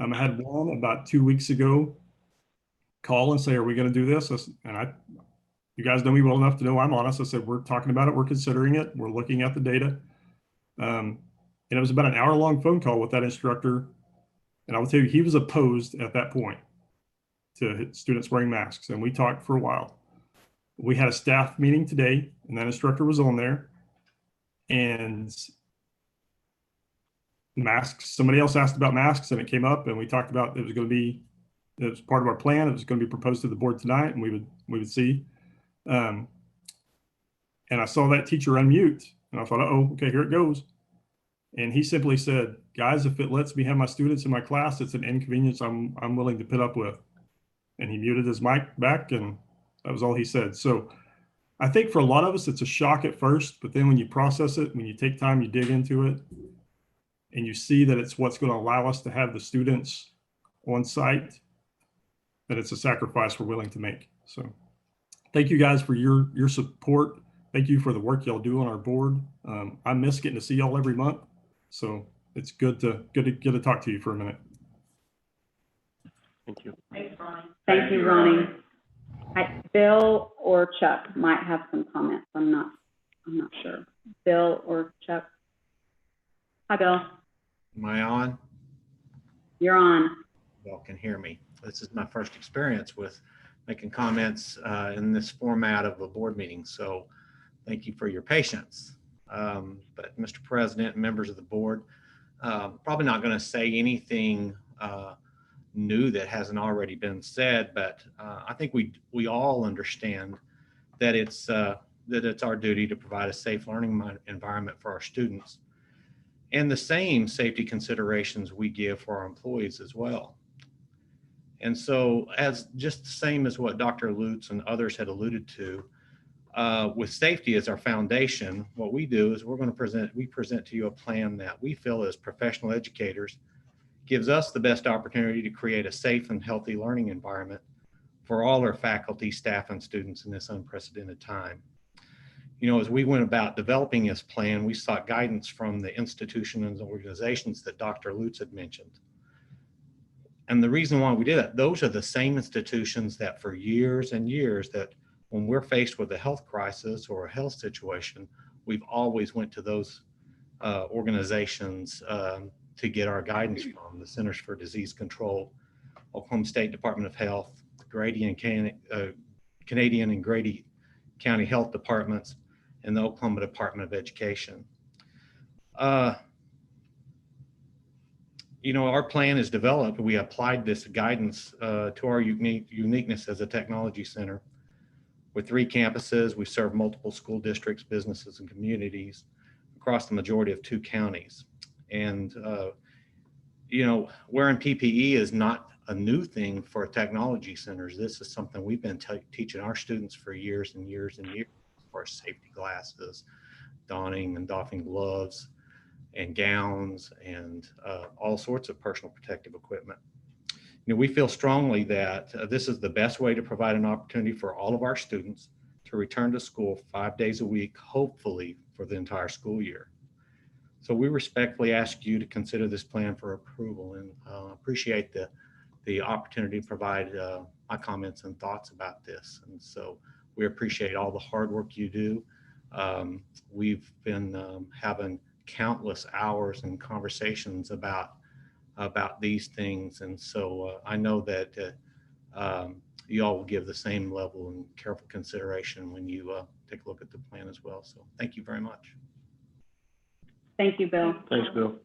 I had one about 2 weeks ago call and say, "Are we going to do this?" You guys know me well enough to know I'm honest. I said, "We're talking about it. We're considering it. We're looking at the data." And it was about an hour-long phone call with that instructor. And I will tell you, he was opposed at that point to students wearing masks. And we talked for a while. We had a staff meeting today, and that instructor was on there. And masks, somebody else asked about masks, and it came up, and we talked about it was part of our plan. It was going to be proposed to the board tonight, and we would see. And I saw that teacher unmute, and I thought, "Oh, okay, here it goes." And he simply said, "Guys, if it lets me have my students in my class, it's an inconvenience I'm willing to put up with." And he muted his mic back, and that was all he said. So I think for a lot of us, it's a shock at first, but then when you process it, when you take time, you dig into it, and you see that it's what's going to allow us to have the students on site, that it's a sacrifice we're willing to make. So thank you guys for your support thank you for the work y'all do on our board. I miss getting to see y'all every month, so it's good to get to talk to you for a minute. Thanks, Ronnie. Thank you, Ronnie. Bill or Chuck might have some comments. I'm not sure. Bill or Chuck? Hi, Bill. Am I on? You're on. Y'all can hear me. This is my first experience with making comments in this format of a board meeting, so thank you for your patience. But Mr. President and members of the board, probably not going to say anything new that hasn't already been said, but I think we all understand that it's our duty to provide a safe learning environment for our students, and the same safety considerations we give for our employees as well. And so, as just the same as what Dr. Lutz and others had alluded to, with safety as our foundation, what we do is we present to you a plan that we feel as professional educators gives us the best opportunity to create a safe and healthy learning environment for all our faculty, staff, and students in this unprecedented time. You know, as we went about developing this plan, we sought guidance from the institutions and organizations that Dr. Lutz had mentioned. And the reason why we did that, those are the same institutions that for years and years, that when we're faced with a health crisis or a health situation, we've always went to those organizations to get our guidance from: the Centers for Disease Control, Oklahoma State Department of Health, Canadian and Grady County Health Departments, and the Oklahoma Department of Education. You know, our plan is developed. We applied this guidance to our uniqueness as a technology center. With 3 campuses, we serve multiple school districts, businesses, and communities across the majority of 2 counties. And, you know, wearing PPE is not a new thing for technology centers. This is something we've been teaching our students for years and years and years, as far as safety glasses, donning and doffing gloves and gowns, and all sorts of personal protective equipment. You know, we feel strongly that this is the best way to provide an opportunity for all of our students to return to school 5 days a week, hopefully for the entire school year. So we respectfully ask you to consider this plan for approval, and appreciate the opportunity to provide my comments and thoughts about this. And so we appreciate all the hard work you do. We've been having countless hours and conversations about these things, and so I know that you all will give the same level and careful consideration when you take a look at the plan as well. So thank you very much. Thank you, Bill. Thanks, Bill.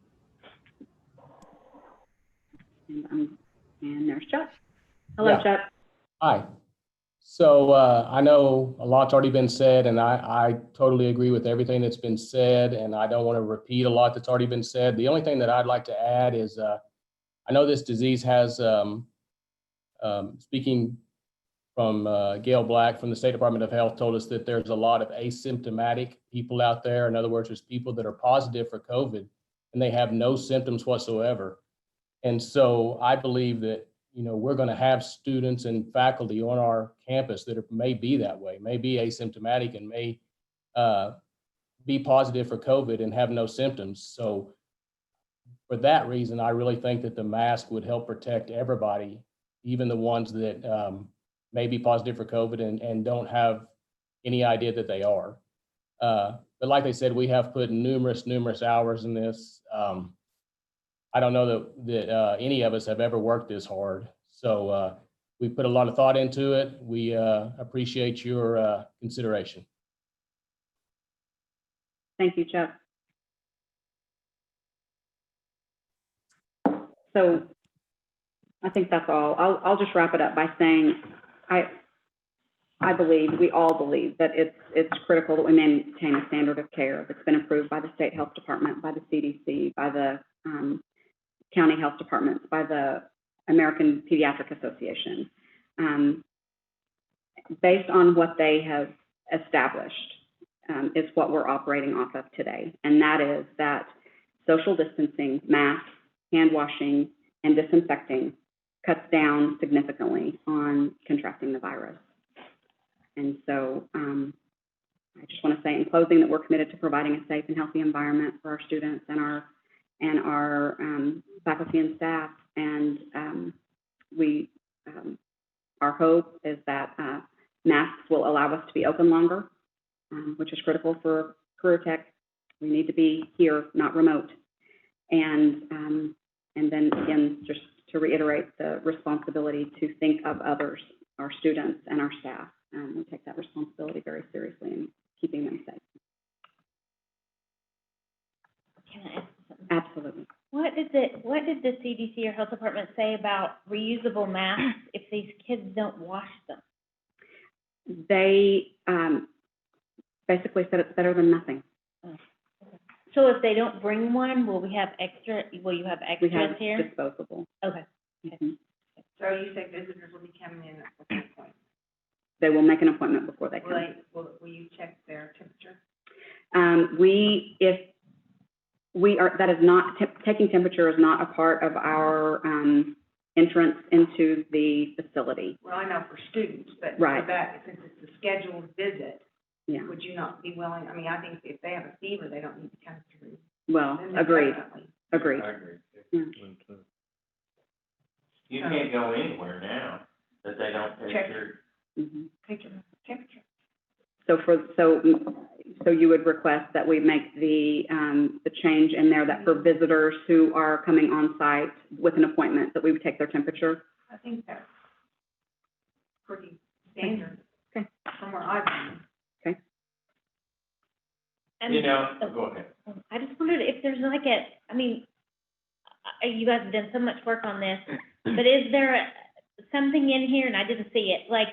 And there's Chuck. Hello, Yeah. Chuck. Hi. So I know a lot's already been said, and I totally agree with everything that's been said, and I don't want to repeat a lot that's already been said. The only thing that I'd like to add is I know this disease has, speaking from Gail Black from the State Department of Health, told us that there's a lot of asymptomatic people out there. In other words, there's people that are positive for COVID and they have no symptoms whatsoever. And so I believe that, you know, we're going to have students and faculty on our campus that may be that way, may be asymptomatic and may be positive for COVID and have no symptoms. So for that reason, I really think that the mask would help protect everybody, even the ones that may be positive for COVID and don't have any idea that they are. But like they said, we have put numerous hours in this. I don't know that any of us have ever worked this hard. So we put a lot of thought into it. We appreciate your consideration. Thank you, Chuck. So I think that's all. I'll just wrap it up by saying I believe, we all believe, that it's critical that we maintain a standard of care that's been approved by the State Health Department, by the CDC, by the county health departments, by the American Pediatric Association, based on what they have established, is what we're operating off of today. And that is that social distancing, masks, hand washing, and disinfecting cuts down significantly on contracting the virus. And so I just want to say in closing that we're committed to providing a safe and healthy environment for our students and our faculty and staff. And our hope is that masks will allow us to be open longer, which is critical for career tech. We need to be here, not remote. And then again, just to reiterate the responsibility to think of others, our students and our staff. We take that responsibility very seriously in keeping them safe. Can I ask something? Absolutely. What did the CDC or health department say about reusable masks if these kids don't wash them? They basically said it's better than nothing. So if they don't bring one, will you have extras We have here? disposable. Okay. Mhm. So you say visitors will be coming in at what point? They will make an appointment before they come. Will you check their temperature? That is not, taking temperature is not a part of our entrance into the facility. Well, I know for students, but Right. for that, since it's a scheduled visit, Yeah, would you not be willing, I mean, I think if they have a fever, they don't need to come through. well, Then they agreed, definitely- agreed. I agree. Yeah. You can't go anywhere now that they don't take Check. your, Mhm. Take your temperature. So you would request that we make the change in there that for visitors who are coming on site with an appointment, that we would take their temperature? I think that's pretty standard. Okay. From where I've been. And- you know, go ahead. I just wondered if there's like you guys have done so much work on this, but is there something in here, and I didn't see it, like,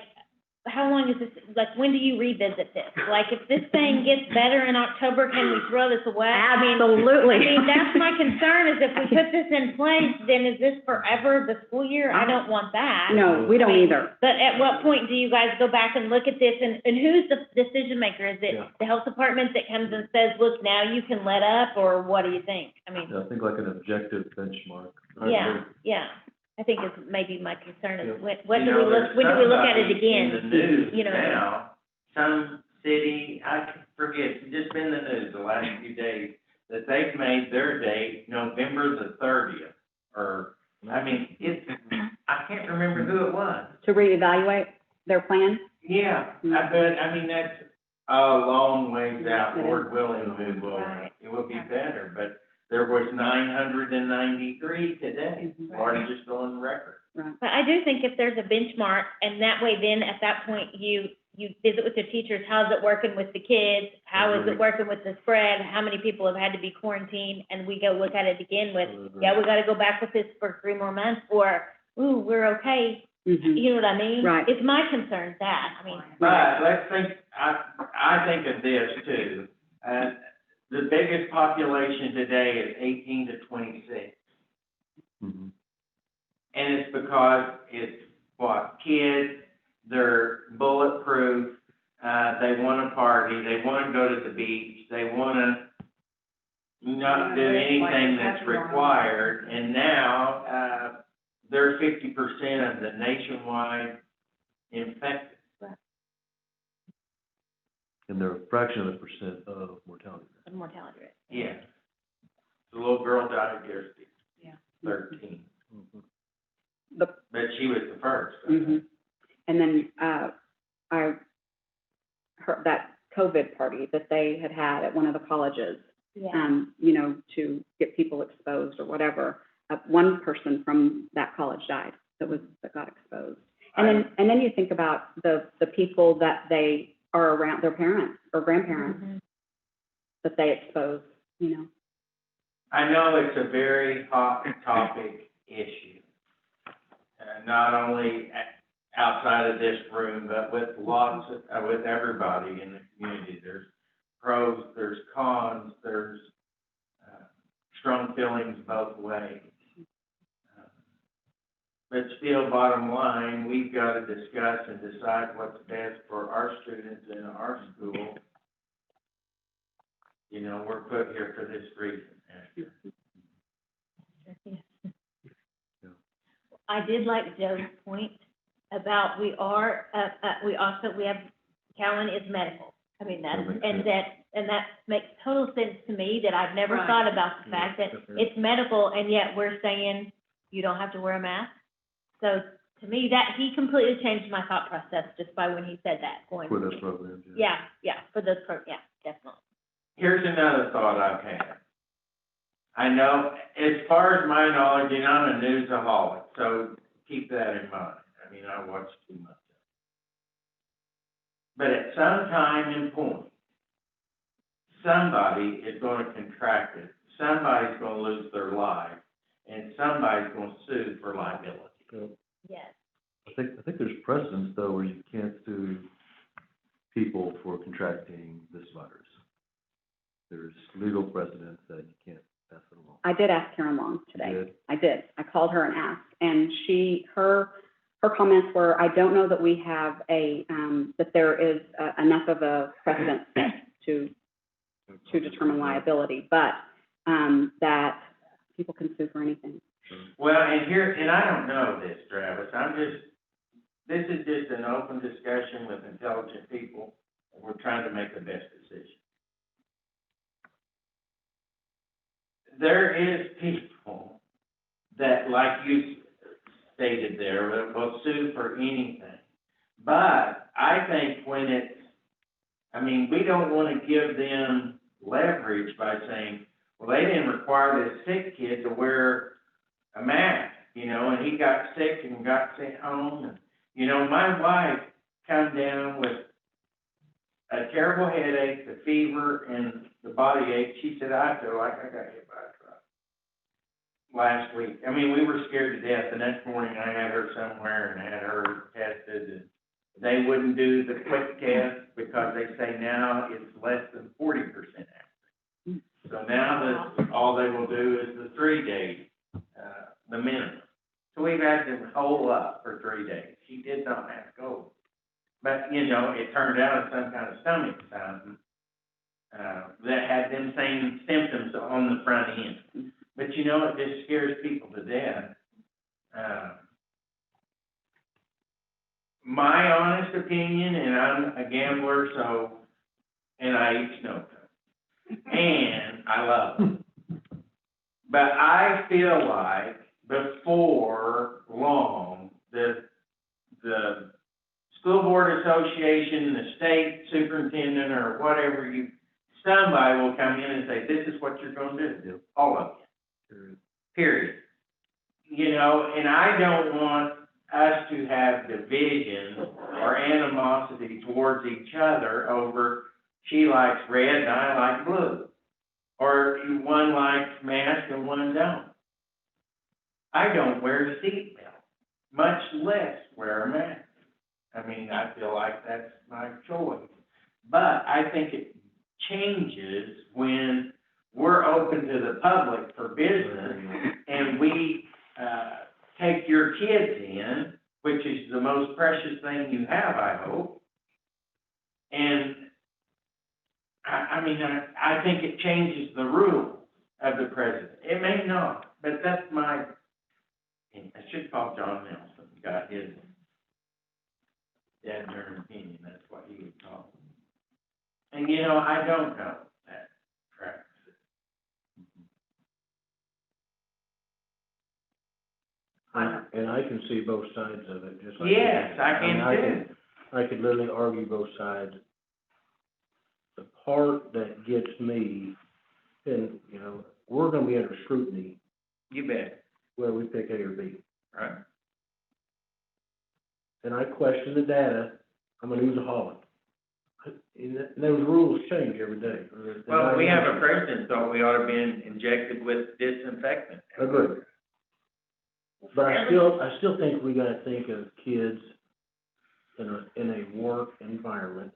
how long is this, like, when do you revisit this? Like, if this thing gets better in October, can we throw this away? Absolutely. I mean, that's my concern, is if we put this in place, then is this forever the school year? I don't want that. No, we don't I mean, either. But at what point do you guys go back and look at this, and who's the decision maker? Is it the health department that comes and says, look, now you can let up, or what do you think? I mean, I think like an objective benchmark. yeah, I think it's maybe my concern is, when You do know, we there's when do we look at it somebody again? in the news You know, now, some city, I forget, it's just been in the news the last few days, that they've made their date November the 30th, or, I mean, I can't remember who it was. To reevaluate their plan? Yeah, I mean, that's a long ways out, Lord willing, it will be better, but there was 993 today, Florida just going record. Right. but I do think if there's a benchmark, and that way then at that point you visit with the teachers, how's it working with the kids? How is it working with the spread? How many people have had to be quarantined? And we go look at it again with, yeah, we gotta go back with this for 3 more months, or, ooh, we're okay. Mhm. You know what I mean? Right. It's my concern, that, I mean. But let's think, I think of this too, the biggest population today is 18 to 26. Mhm. And it's because it's kids, they're bulletproof, they wanna party, they wanna go to the beach, they wanna not do anything that's required, and now, they're 50% of the nationwide infected. And they're a fraction of a percent of mortality. The mortality rate. Yeah. The little girl died yesterday. Yeah. 13, Mhm. but she was the first. Mhm. And then, I heard that COVID party that they had at one of the colleges, Yeah. you know, to get people exposed or whatever. One person from that college died that got exposed. And then you think about the people that they are around, their parents or grandparents Mhm. that they expose, you know. I know it's a very hot topic issue, not only outside of this room, but with with everybody in the community. There's pros, there's cons, there's strong feelings both ways. But still, bottom line, we've got to discuss and decide what's best for our students in our school. You know, we're put here for this reason. I did like Joe's point about we have, Cowan is medical, I mean, That that's, makes and sense. that makes total sense to me, that I've never Right. thought about the Yeah, fact that definitely. it's medical, and yet we're saying you don't have to wear a mask. So to me, that, he completely changed my thought process just by when he said that, going. For those programs, yeah. Yeah, yeah, for those yeah, definitely. Here's another thought I've had. I know, as far as my knowledge, and I'm a newsaholic, so keep that in mind. I mean, I watch too much. But at some time and point, somebody is gonna contract it, somebody's gonna lose their life, and somebody's gonna sue for liability. So, Yes. I think there's precedents though where you can't sue people for contracting this virus. There's legal precedents that you can't pass it along. I did ask Karen Long today. Good. I did. I called her and asked, and her comments were, I don't know that we have that there is enough of a precedent set to determine liability, but that people can sue for anything. Well, and I don't know this, Travis, this is just an open discussion with intelligent people, and we're trying to make the best decision. There is people that, like you stated there, that will sue for anything. But I think we don't want to give them leverage by saying, well, they didn't require this sick kid to wear a mask, and he got sick and got sent home. And, my wife come down with a terrible headache, the fever, and the body ache. She said, I feel like I got hit by a truck last week. I mean, we were scared to death. The next morning, I had her somewhere and had her tested. And they wouldn't do the quick test because they say now it's less than 40% accurate. So now all they will do is the 3 days, the minimum. So we've had to hold up for 3 days. She did not have COVID. But, it turned out it's some kind of stomach something, that had them same symptoms on the front end. But, it just scares people to death. My honest opinion, and I'm a gambler, and I eat snow cone, and I love them. But I feel like before long, the school board association, the state superintendent, or whatever somebody will come in and say, this is what you're going to do, all of you, period. And I don't want us to have division or animosity towards each other over she likes red and I like blue, or one likes mask and one don't. I don't wear a seatbelt, much less wear a mask. I mean, I feel like that's my choice. But I think it changes when we're open to the public for business and we take your kids in, which is the most precious thing you have, I hope. And I think it changes the rules of the president. It may not, but that's I should call John Nelson, got his dead darn opinion, that's what he would call it. And I don't know that practice. And I can see both sides of it, just like. Yes, I can too. I could literally argue both sides. The part that gets me, and, we're gonna be under scrutiny You bet. whether we pick A or B. Right. And I question the data, I'm a newsaholic. And those rules change every day. Well, we have a president, so we ought to be injected with disinfectant. Agreed. But I still think we gotta think of kids in a work environment.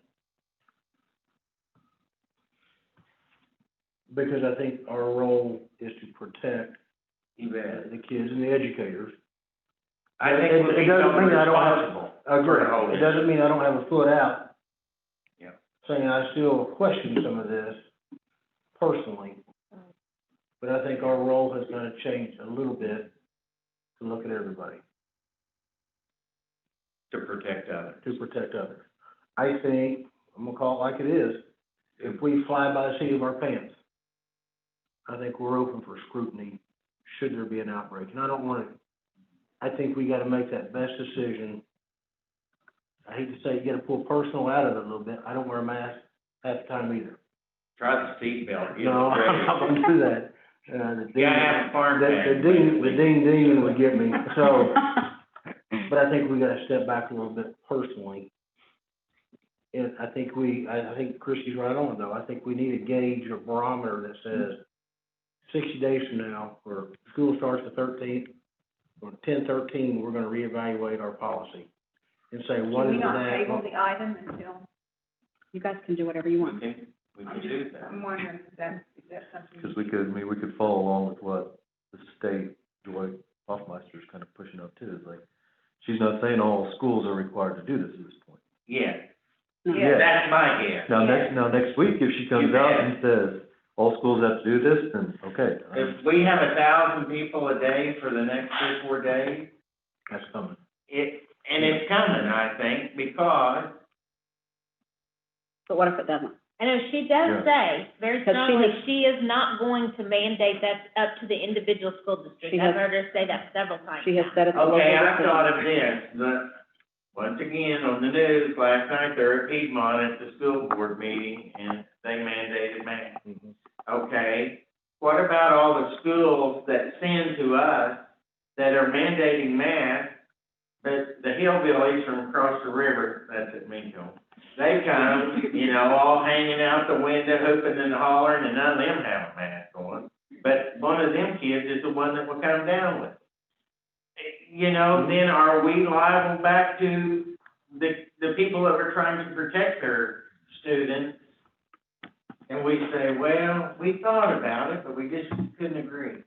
Because I think our role is to protect You bet. the kids and the educators. I think we'll be responsible for the whole It doesn't mean I don't have a foot out. Yeah. Saying I still question some of this personally. But I think our role has got to change a little bit to look at everybody. To protect others. To protect others. I think I'm gonna call it like it is, if we fly by the seat of our pants, I think we're open for scrutiny should there be an outbreak. And I don't want to, I think we got to make that best decision. I hate to say you got to pull personal out of it a little bit. I don't wear a mask half the time either. Try the seatbelt. No, I'm not gonna do that. The Yeah, have a farm the bag. ding ding would get me, so, but I think we gotta step back a little bit personally. And I think I think Christie's right on though, I think we need a gauge or barometer that says 60 days from now, or school starts the 13th, or 10/13, we're gonna reevaluate our policy. And say, what is that? the item until? You guys can do whatever you want. We can do that. I'm wondering if that's something. Because we could follow along with what the state, Joy Hoffmeister is kind of pushing up too, is like, she's not saying all schools are required to do this at this point. Yeah, Yeah. that's my guess. Now next week, if she comes out and says, all schools have to do this, then, okay. If we have 1,000 people a day for the next 3 or 4 days, That's coming. it's coming, I think, because But what if it doesn't? I know she does Yeah. say very Because she strongly, has- she is not going to mandate that up to the individual school district. She I've has- heard her say that several times. She has said it's a local okay, I decision. thought of this, once again, on the news, last night, they're at Piedmont at the school board meeting, and they mandated masks. Okay, what about all the schools that send to us that are mandating masks, but the hillbillies from across the river, that's at Minko, they come, all hanging out the window, hooping and hollering, and none of them have a mask on, but one of them kids is the one that will come down with it. Then are we liable back to the people that are trying to protect their students? And we say, well, we thought about it, but we just couldn't agree.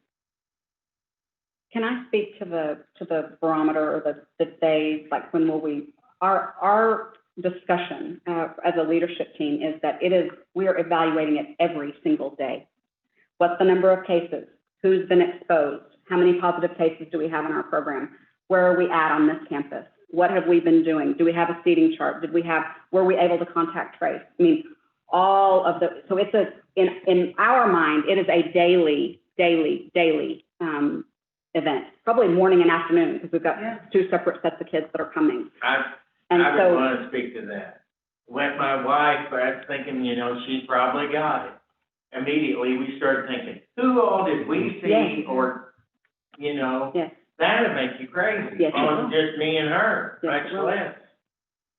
Can I speak to the barometer or the days, like when will our discussion as a leadership team is that we are evaluating it every single day. What's the number of cases? Who's been exposed? How many positive cases do we have in our program? Where are we at on this campus? What have we been doing? Do we have a seating chart? Were we able to contact trace? I mean, all of so it's in our mind, it is a daily event, probably morning and afternoon, because we've got 2 separate sets of kids that are coming. I would want to speak to that. With my wife, I was thinking, she's probably got it. Immediately, we started thinking, who all did we see? Yes. Or, Yes. that'd make you crazy. Yes, it On will. just me and her, Yes, much it will. less.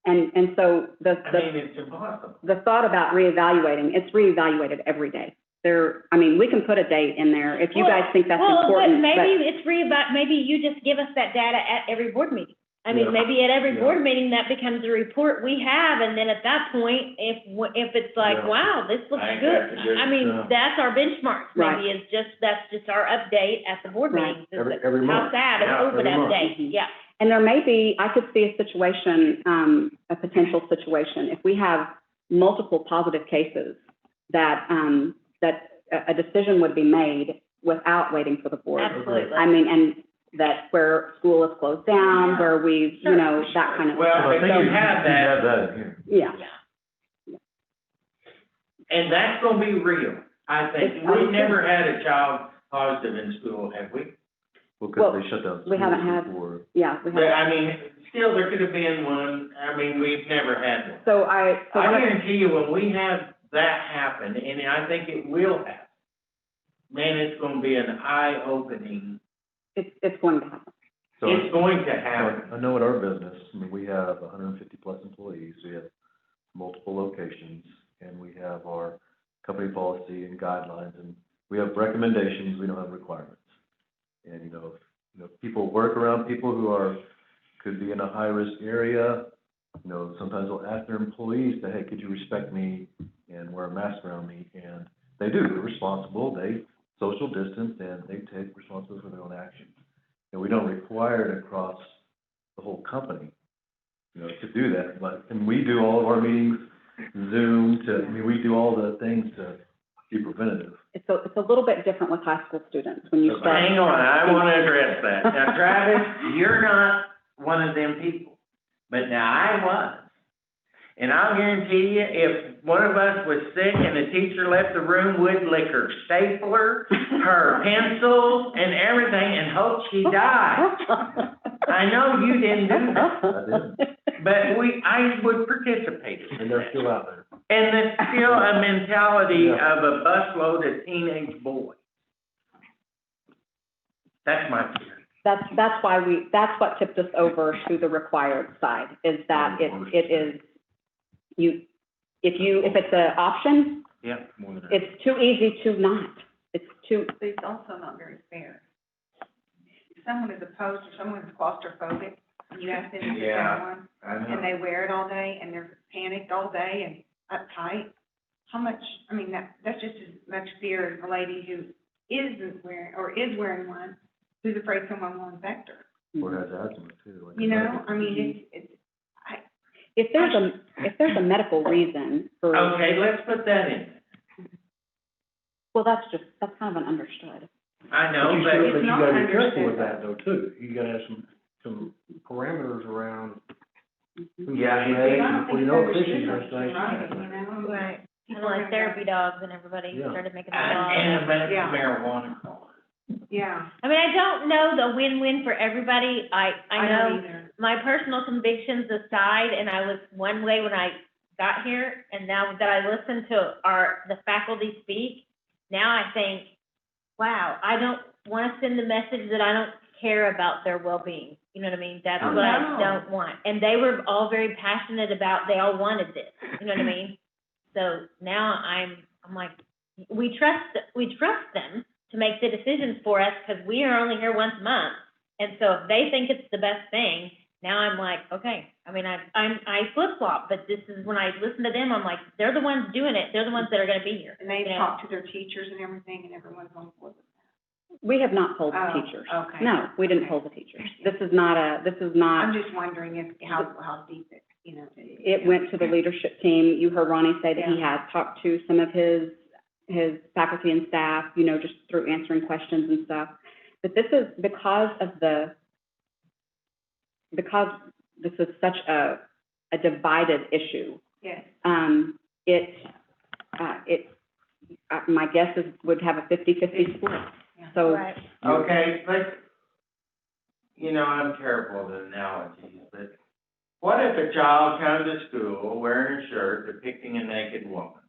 And so It's impossible. the thought about reevaluating, it's reevaluated every day. We can put a date in there if you guys think that's important. But maybe it's maybe you just give us that data at every board meeting. Yeah. Maybe at every Yeah. board meeting, that becomes a report we have, and then at that point, if it's like, Yeah. wow, this looks I think good. that's a good- Yeah. That's our benchmark, Right. maybe, that's just our update at the board Right. meetings. is Every- that every How month. sad, Yeah, it's open every month. update, yeah. And there may be, I could see a situation, a potential situation, if we have multiple positive cases, that a decision would be made without waiting for the board. Absolutely. And that where school is closed down, where we've, that kind of Well, stuff. I think So- you have that. have that in here. Yeah. And that's gonna be real, I think. It's- We've never had a child positive in school, have we? Well, Well, because they shut down we haven't schools had- before. Yeah, we But, have. still, there could have been one, we've never had one. So I guarantee you, when we have that happen, and I think it will happen, man, it's gonna be an eye-opening, it's going to happen. So it's going to happen. I know at our business, we have 150 plus employees, we have multiple locations, and we have our company policy and guidelines, and we have recommendations, we don't have requirements. And, if people work around people who could be in a high-risk area, sometimes they'll ask their employees to, hey, could you respect me and wear a mask around me? And they do, they're responsible, they social distance, and they take responsibility for their own actions. And we don't require it across the whole company, to do that. And we do all of our meetings Zoom we do all the things to be preventative. It's a little bit different with high school students when you start. Hang on, I want to address that. Now, Travis, you're not one of them people, but now I was. And I'll guarantee you, if one of us was sick and the teacher left the room, we'd lick her stapler, her pencils, and everything, and hope she died. I know you didn't do that, I did, but I would participate. And they're still out there. And it's still a mentality Yeah. of a busload of teenage boys. That's my theory. That's what tipped us over to the required side, is that it is, if it's an option, Yeah. it's too easy to not. It's too, But it's also not very fair. If someone is opposed or someone is claustrophobic, and you ask them to sit down one, I and they wear it all day, and they're panicked all day and uptight, how much, I mean, that's just as much fear as the lady who isn't wearing, or is wearing one, who's afraid someone will infect her. or has asthma too. like You know, another- I mean, if there's a medical reason for. Okay, let's put that in. Well, that's kind of an understood. I know, But you but still- it's but you not gotta be understood, careful with though. that though, too. You gotta have some parameters around. who's Yeah, cosmetic, I don't and think you know, it's fishes understood, and right, things. you know? Right. People Kind of are like gonna- therapy dogs and everybody Yeah. started making them and dogs. a medical Yeah. marijuana card. Yeah, I mean, I don't know the win-win for everybody. I I know don't either. my personal convictions aside, and I was one way when I got here, and now that I listen to the faculty speak, now I think, wow, I don't want to send the message that I don't care about their well-being. You know what I mean? That's Oh, what I no. don't want. And they were all very passionate about, they all wanted this, you know what I mean? So now I'm like, we trust them to make the decisions for us, because we are only here once a month. And so if they think it's the best thing, now I'm like, okay, I mean, I flip-flop, but this is, when I listen to them, I'm like, they're the ones doing it, they're the ones that are gonna be here. And they you know? talk to their teachers and everything, and everyone's on board with We have not told the Oh, teachers. okay. No, we didn't Okay. tell the teachers. This is not, I'm just wondering if, how deep it, you know. it went to the leadership team. You heard Ronnie say that he Yeah. had talked to some of his faculty and staff, just through answering questions and stuff. But this is because this is such a divided issue. Yes. My guess is would have a 50-50 split. So, Right. Okay, I'm terrible with analogies, but what if a child comes to school wearing a shirt depicting a naked woman?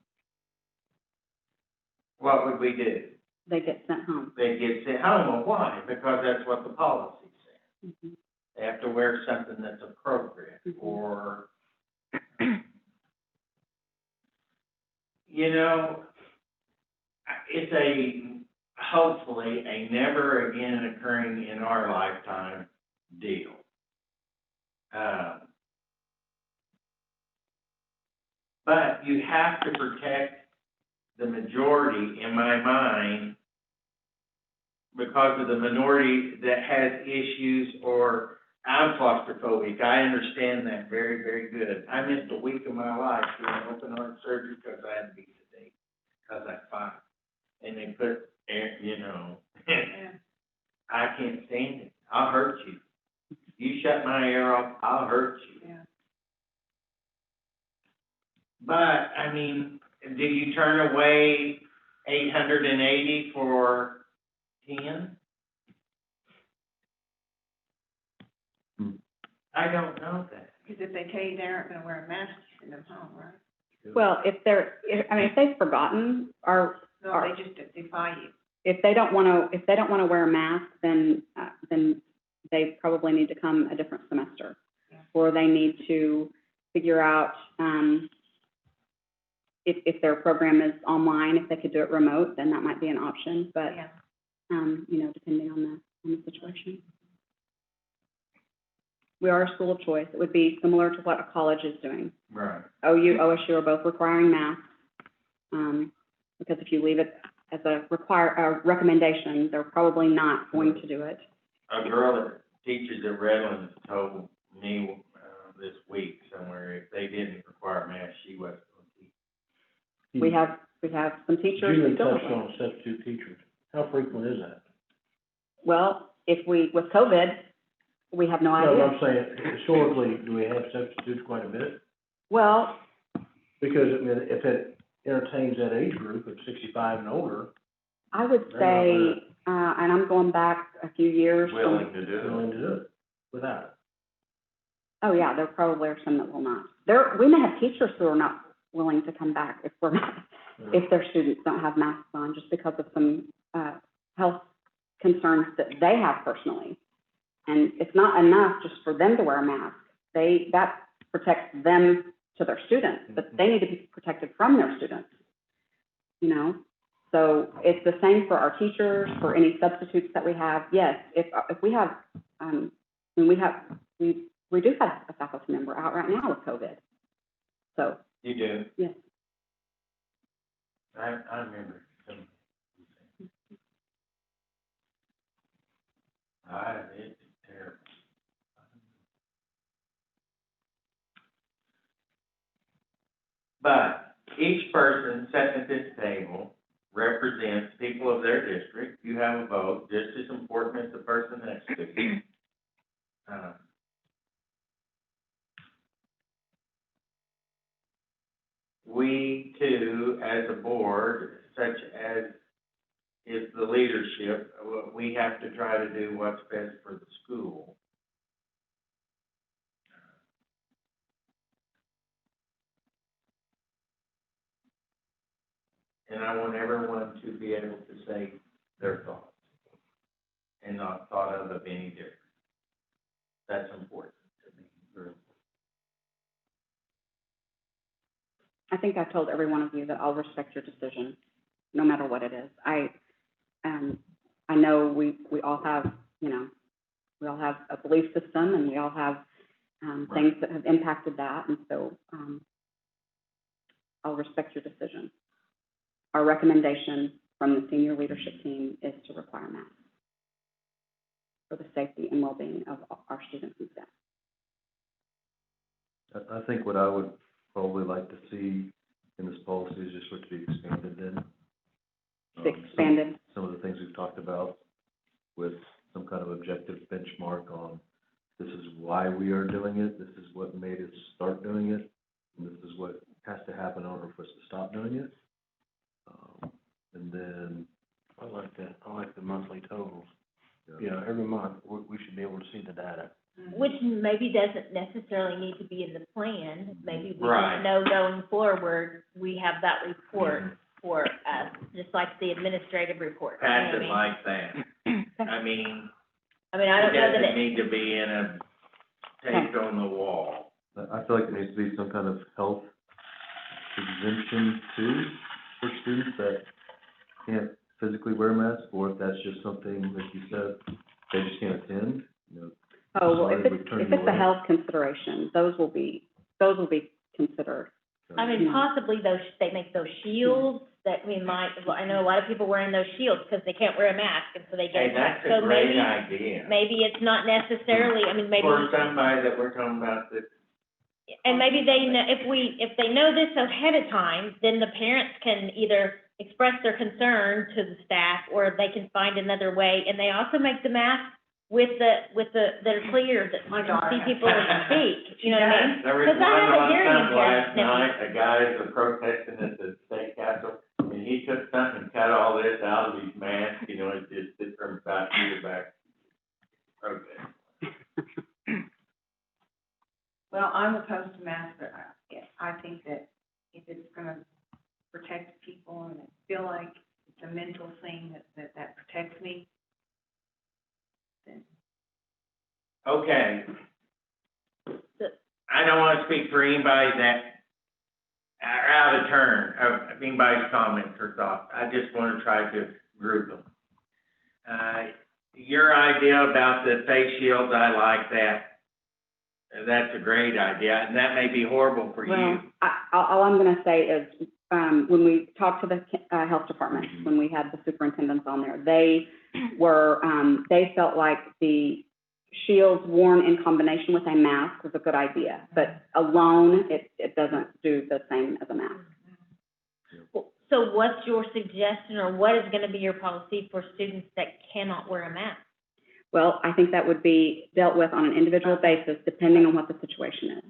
What would we do? they get sent home. They get sent home. Well, why? Because that's what the policy says. Mhm. They have to wear something that's appropriate, Mhm. or, it's hopefully a never again occurring in our lifetime deal. But you have to protect the majority, in my mind, because of the minority that has issues, or I'm claustrophobic. I understand that very, very good. I missed a week of my life doing open heart surgery because I had to be sedated, because I fought. And they put, I can't stand it. I'll hurt you. You shut my air off, I'll hurt you. Yeah. But, I mean, do you turn away 880 for 10? I don't know that. Because if they tell you they aren't gonna wear a mask, you send them home, right? Well, if they've forgotten, No, they just defy you. if they don't want to wear a mask, then they probably need to come a different semester. Yeah. Or they need to figure out, if their program is online, if they could do it remote, then that might be an option, but, Yeah. depending on the situation. We are a school of choice. It would be similar to what a college is doing. Right. OU, OSU are both requiring masks, because if you leave it as a recommendation, they're probably not going to do it. A girl that teaches at Redlands told me, this week somewhere, if they didn't require masks, she wasn't going to teach. We have some teachers who Julie still touched don't. on substitute teachers. How frequent is that? Well, with COVID, we have no No, idea. I'm saying, historically, do we have substitutes quite a bit? Well, Because, I mean, if it entertains that age group of 65 and older, I would say, and I'm going back a few years. Willing to do they're it. willing to do it without it. Oh, yeah, there probably are some that will not. We may have teachers who are not willing to come back if we're not, if their students don't have masks on, just because of some, health concerns that they have personally. And it's not enough just for them to wear a mask. That protects them to their students, but they need to be protected from their students, you know? So it's the same for our teachers, for any substitutes that we have. Yes, if we have, we do have a faculty member out right now with COVID. So, You do? yes. I remember. It's terrible. But each person sitting at this table represents people of their district. You have a vote, just as important as the person next to you. We too, as a board, such as is the leadership, we have to try to do what's best for the school. And I want everyone to be able to say their thoughts and not thought of any different. That's important to me. Very important. I think I've told every one of you that I'll respect your decision, no matter what it is. I know we all have, you know, we all have a belief system, and we all have things that have impacted that, and so I'll respect your decision. Our recommendation from the senior leadership team is to require masks for the safety and well-being of our students and staff. I think what I would probably like to see in this policy is just for it to be expanded then. Expanded. Some of the things we've talked about with some kind of objective benchmark on this is why we are doing it, this is what made us start doing it, and this is what has to happen in order for us to stop doing it. And then I like that. I like the monthly totals. Yeah, every month, we should be able to see the data. Which maybe doesn't necessarily need to be in the plan. Maybe we Right. just know going forward, we have that report for us, just like the administrative report. You know Pass what it I like that. I mean, I don't know it that doesn't it, need to be in a taped on the wall. I feel like there needs to be some kind of health exemption too for students that can't physically wear a mask, or if that's just something, like you said, they just can't attend, you know. Oh, well, if sorry, we turned it's you a away. health consideration, those will be considered. I mean, possibly they make those shields that we might, I know a lot of people wearing those shields because they can't wear a mask, and so they get Hey, attacked. that's a So great idea. maybe it's not necessarily, I mean, maybe. For somebody that we're talking about that, And maybe they know, if they know this ahead of time, then the parents can either express their concern to the staff, or they can find another way. And they also make the mask that are clear, that you can see people speak, you know what I mean? there was Because I one have a on hearing something last impairment now. night, a guy was protesting at the state capitol, and he took something and cut all this out of his mask, you know, it just sits from back to the back. Protest. Well, I'm opposed to masks, but I think that if it's gonna protect people, and I feel like it's a mental thing that protects me, then. Okay. I don't want to speak for anybody that are out of turn, of anybody's comments or thoughts. I just want to try to group them. Your idea about the face shields, I like that. That's a great idea, and that may be horrible for you. Well, all I'm gonna say is, when we talked to the, health department, when we had the superintendents on there, they felt like the shields worn in combination with a mask was a good idea, but alone, it doesn't do the same as a mask. So what's your suggestion, or what is gonna be your policy for students that cannot wear a mask? Well, I think that would be dealt with on an individual basis, depending on what the situation is.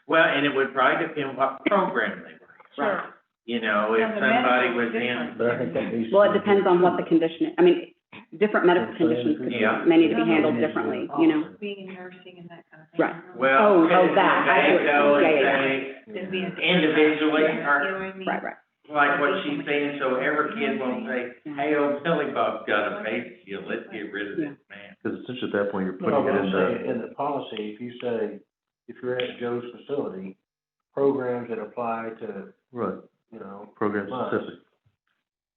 Well, and it would probably depend what program they were Sure. You know, if Yeah, the somebody medical is was in, different. But I think that needs to Well, it be- depends on what the condition, I mean, different medical conditions Yeah. may need to be handled differently, you know? Being in nursing and that kind of thing. Right. well, Oh, could that, I they see. go Yeah, and yeah, say, Than being- individually, You know or what I mean? Right. like what she's saying, so every kid won't say, hey, old Billy Bob's got a face shield, let's get rid of this man. Because essentially at that point, you're No, putting but it I'm in saying, the, in the policy, if you say, if you're at Joe's facility, programs that apply to, right, you know. program months. specific.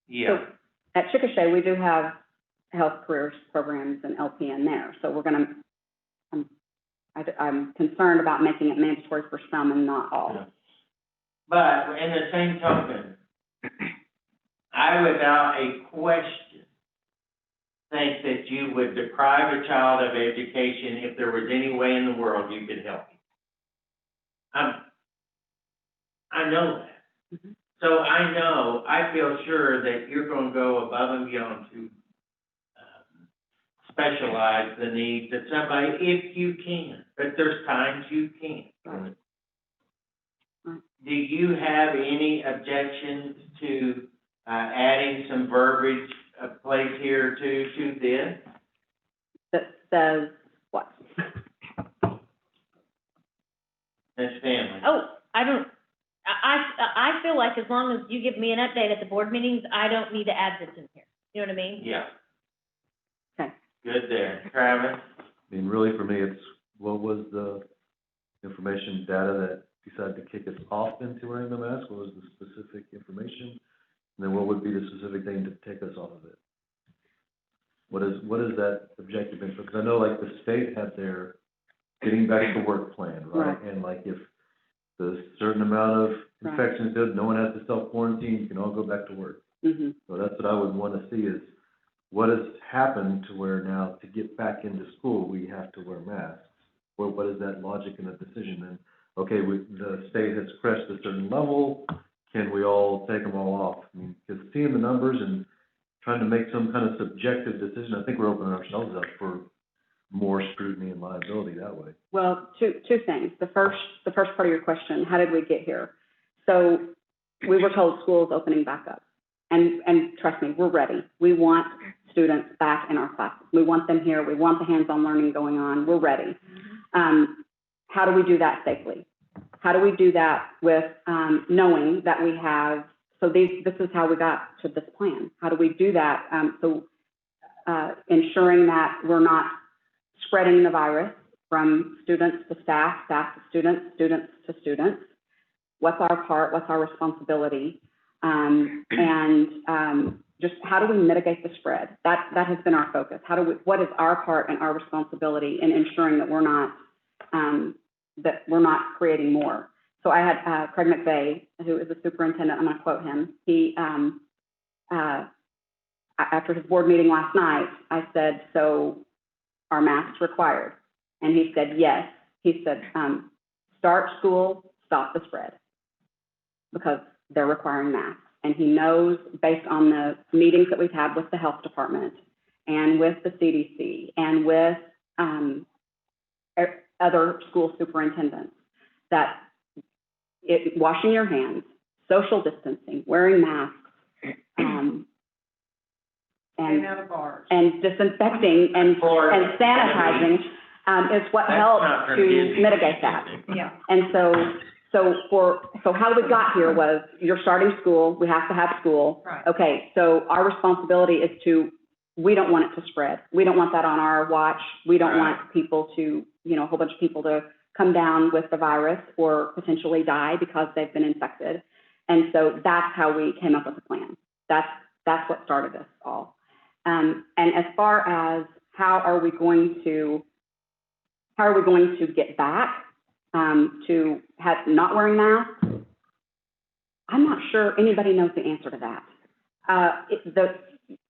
Yeah, At Chickasha, we do have health careers programs and LPN there, so we're gonna, I'm concerned about making it mandatory for some and not all. Yeah. but in the same token, I without a question think that you would deprive a child of education if there was any way in the world you could help him. I know that. So I feel sure that you're gonna go above and beyond to specialize the needs of somebody if you can, but there's times you can't. Right. Do you have any objections to, adding some verbiage, a place here to this? That says what? Ms. Stanley? Oh, I feel like as long as you give me an update at the board meetings, I don't need to add this in here. You know what I mean? Yeah. Okay. Good there. Travis? I mean, really for me, it's what was the information data that decided to kick us off into wearing the mask? What was the specific information? And then what would be the specific thing to take us off of it? What is that objective info? Because I know like the state had their getting back to work plan, right? And like if the certain amount of infections did, no one has to self-quarantine, you can all go back to work. Mm-hmm. So that's what I would want to see is what has happened to where now to get back into school, we have to wear masks. Well, what is that logic in that decision? And okay, the state has crashed a certain level, can we all take them all off? I mean, because seeing the numbers and trying to make some kind of subjective decision, I think we're opening ourselves up for more scrutiny and liability that way. Well, two things. The first part of your question, how did we get here? So we were told school is opening back up. And trust me, we're ready. We want students back in our classes. We want them here. We want the hands-on learning going on. We're ready. How do we do that safely? How do we do that with knowing that we have, so this is how we got to this plan. How do we do that? Ensuring that we're not spreading the virus from students to staff, staff to students, students to students. What's our part? What's our responsibility? Just how do we mitigate the spread? That has been our focus. What is our part and our responsibility in ensuring that we're not creating more? So I had Craig McVeigh, who is the superintendent. I'm going to quote him. He after his board meeting last night, I said, "So are masks required?" And he said, "Yes." He said, "Start school, stop the spread," because they're requiring masks. And he knows, based on the meetings that we've had with the health department and with the CDC and with other school superintendents, that washing your hands, social distancing, wearing masks, and disinfecting and sanitizing is what helps to mitigate that. Yeah. And so how we got here was, you're starting school, we have to have school. Right. Okay, so our responsibility is we don't want it to spread. We don't want that on our watch. We don't want people to, a whole bunch of people to come down with the virus or potentially die because they've been infected. And so that's how we came up with a plan. That's what started this all. And as far as how are we going to get back to not wearing masks, I'm not sure anybody knows the answer to that.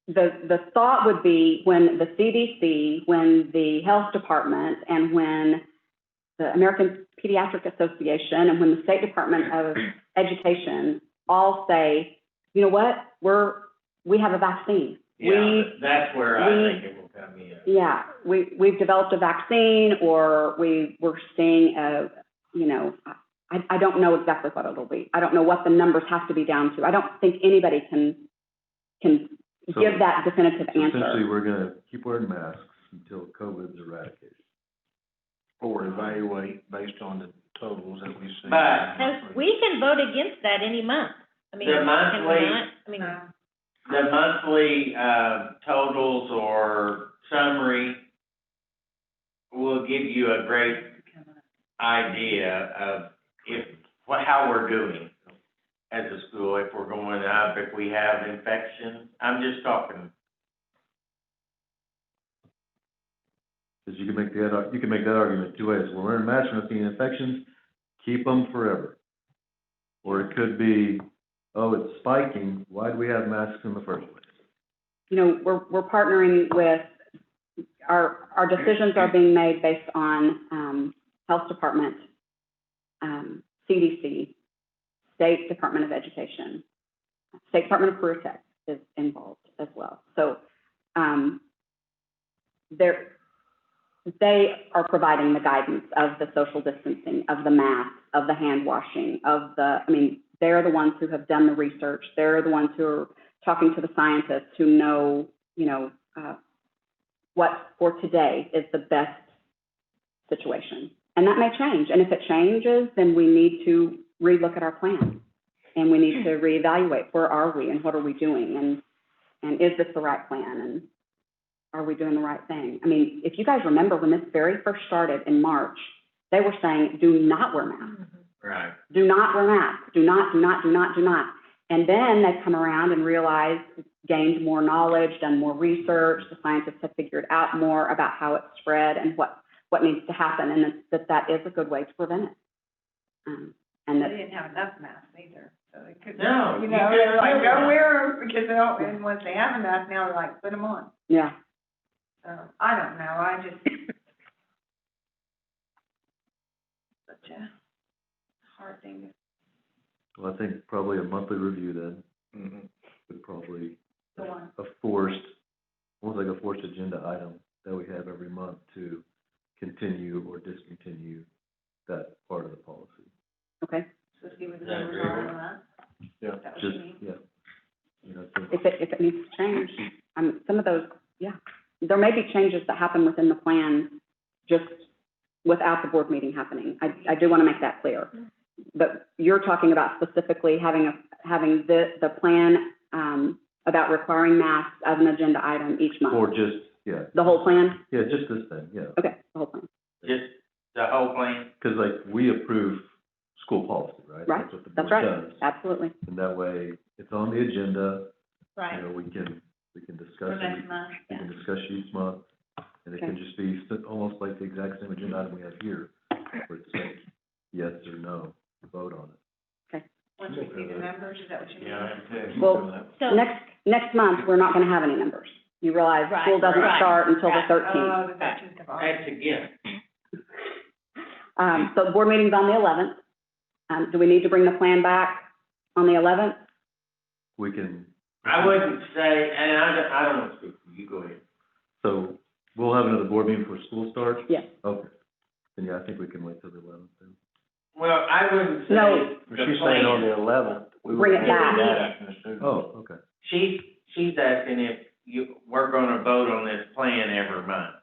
The thought would be when the CDC, when the health department, and when the American Pediatric Association, and when the State Department of Education all say, you know what, we have a vaccine. Yeah, that's where I think it will come in. Yeah, we've developed a vaccine, or we're seeing I don't know exactly what it'll be. I don't know what the numbers have to be down to. I don't think anybody can So- give that definitive So essentially, answer. we're gonna keep wearing masks until COVID's eradicated. Or evaluate based on the totals that we see. Because we can vote against that any month. I mean, The can we monthly- not? I mean, The monthly, totals or summary will give you a great idea of how we're doing as a school, if we're going up, if we have infections. I'm just talking. Because you can make that argument two ways. We're wearing masks, we're not seeing infections, keep them forever. Or it could be, oh, it's spiking, why do we have masks in the first place? You know, we're partnering with, our decisions are being made based on, Health Department, CDC, State Department of Education, State Department of Career Tech is involved as well. So, they are providing the guidance of the social distancing, of the masks, of the hand washing, they're the ones who have done the research. They're the ones who are talking to the scientists who know, what for today is the best situation. And that may change. And if it changes, then we need to relook at our plan. And we need to reevaluate, where are we and what are we doing? And is this the right plan? And are we doing the right thing? I mean, if you guys remember when this very first started in March, they were saying, do not wear masks. Right. Do not wear masks. Do not. And then they've come around and realized, gained more knowledge, done more research. The scientists have figured out more about how it's spread and what needs to happen, and that is a good way to prevent it. And They that, didn't have enough masks either, so they couldn't. No, You you know, just they're like, wear go 'em. wear them, because they don't, and once they have enough, now they're like, put them on. yeah. So, I don't know, I just. Such a hard thing to. Well, I think probably a monthly review then would probably go on. almost like a forced agenda item that we have every month to continue or discontinue that part of the policy. Okay. So see what the Yeah, numbers agree. are on that. Yeah. Is that what you Just, mean? yeah. You know, so- If it needs to change, some of those, yeah. There may be changes that happen within the plan just without the board meeting happening. I do want to make that clear. But you're talking about specifically having the plan, about requiring masks as an agenda item each month. Or just, yeah. The whole plan? Yeah, just this thing, yeah. Okay, the whole plan. Just the whole plan. Because like, we approve school policy, right? Right, That's what the that's board right. does. Absolutely. And that way, it's on the agenda, right. you know, we can discuss For it. next month, We yeah. can discuss each month, and it can Okay. just be almost like the exact same agenda item we have here, where it's like, yes or no, vote on it. Once we see the numbers, is that what you mean? Yeah, I am too. Well, So, next month, we're not going to have any numbers. You realize Right, school doesn't right, start until right. the 13th. Oh, the 13th of August. That's a gift. So the board meeting's on the 11th. Do we need to bring the plan back on the 11th? We can, I wouldn't say, and I don't want to speak for you, go ahead. so we'll have another board meeting before school starts? Yes. Okay. Then yeah, I think we can wait till the 11th then. Well, I wouldn't say No. the She's saying on the plan. 11th. we Bring will it have back. that as soon as- Oh, okay. She's asking if we're gonna vote on this plan every month.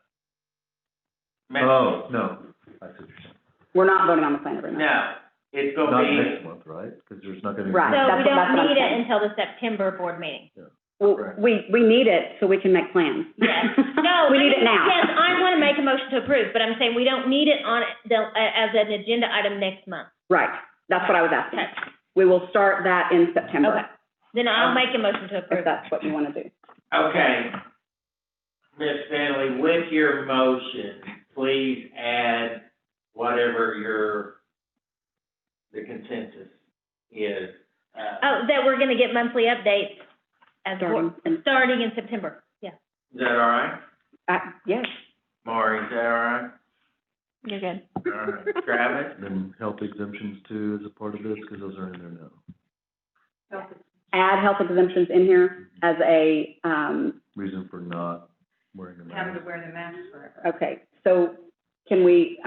Oh, no, I see what you're saying. We're not voting on the plan every month. No, it's gonna Not be, next month, right? Because there's not gonna be. Right. so that's we what- that's don't what I'm need it saying. until the September board meeting. Well, Correct. we need it so we can make plans. Yes. No, We I need mean, it now. Yes, I want to make a motion to approve, but I'm saying we don't need it on as an agenda item next month. Right, that's what I was asking. Okay. We will start that in September, Okay. Then I'll make a motion to if approve. that's what you want to do. okay. Ms. Stanley, with your motion, please add whatever the consensus is. Oh, that we're gonna get monthly updates as starting in September. Yeah. Is that all right? Yes. Maury, is that all right? You're good. All right. Travis? Then health exemptions too is a part of this, because those are in there now. Add health exemptions in here as a, Reason for not wearing a Having mask. to wear the mask forever. okay, so can we,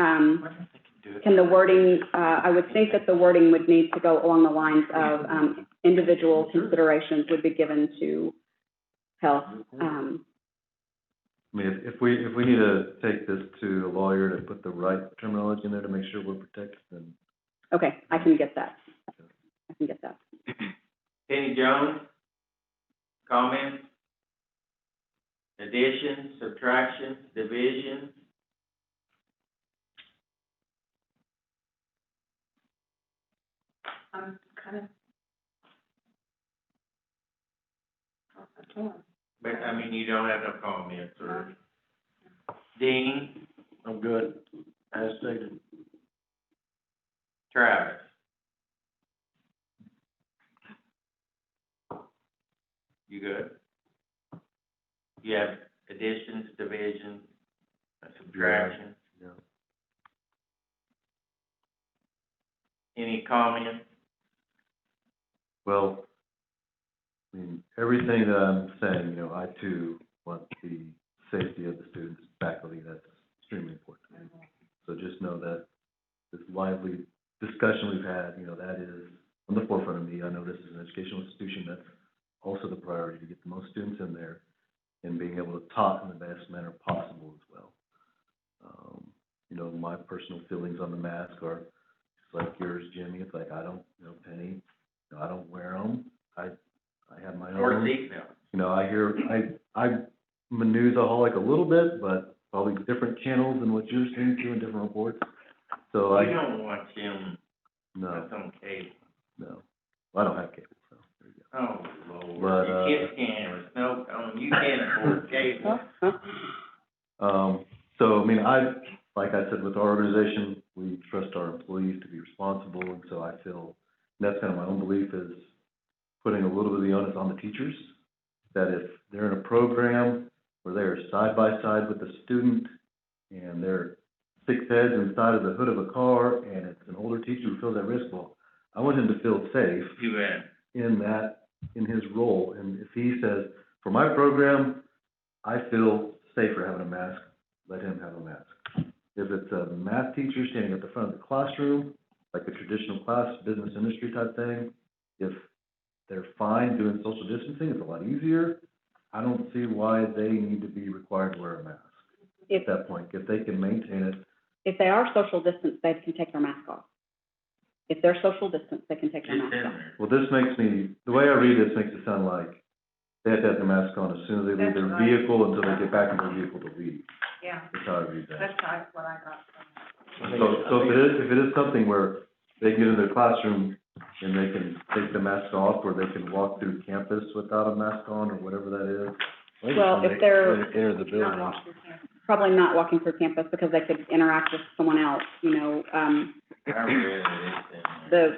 can the wording, I would think that the wording would need to go along the lines of, individual considerations would be given to health. I mean, if we need to take this to a lawyer to put the right terminology in there to make sure we're protected, then. Okay, I can get that. I can get that. Kenny Jones, comments? Additions, subtractions, divisions? I'm kind of torn. But, I mean, you don't have no comments, or? Dean, I'm good, as stated. Travis? You good? You have additions, divisions, subtractions? Yeah. Any comments? Well, I mean, everything that I'm saying, you know, I too want the safety of the students, faculty, that's extremely important to me. So just know that this lively discussion we've had, you know, that is on the forefront of me. I know this is an educational institution, that's also the priority, to get the most students in there and being able to talk in the best manner possible as well. You know, my personal feelings on the mask are just like yours, Jimmy. It's like, I don't, you know, Penny, you know, I don't wear them. I have my own. Or seat now? You know, I'm a newsaholic a little bit, but probably different channels than what you're seeing too in different reports. So You don't watch him, no, that's on cable. no. Well, I don't have cable, so there you go. Oh, Lord, But, you kids can't, no, you can't afford cable. So, I mean, like I said, with our organization, we trust our employees to be responsible, and so I feel, and that's kind of my own belief, is putting a little bit of the onus on the teachers, that if they're in a program where they're side by side with the student, and they're 6 heads inside of the hood of a car, and it's an older teacher who feels at risk, well, I want him to feel safe You bet. in his role. And if he says, for my program, I feel safer having a mask, let him have a mask. If it's a math teacher standing at the front of the classroom, like a traditional class, business industry type thing, if they're fine doing social distancing, it's a lot easier. I don't see why they need to be required to wear a mask at that point, if they can maintain it. If they are social distance, they can take their mask off. If they're social distance, they can take their mask off. Well, this makes me, the way I read this makes it sound like they have to have the mask on as soon as they leave their That's right. vehicle until they get back in their vehicle to leave. Yeah, That's how I read that. that's kind of what I got from So if it is something where they get in their classroom and they can take the mask off, or they can walk through campus without a mask on, or whatever that is. Well, if they're Enter the building. probably not walking through campus because they could interact with someone else, you know, I read it.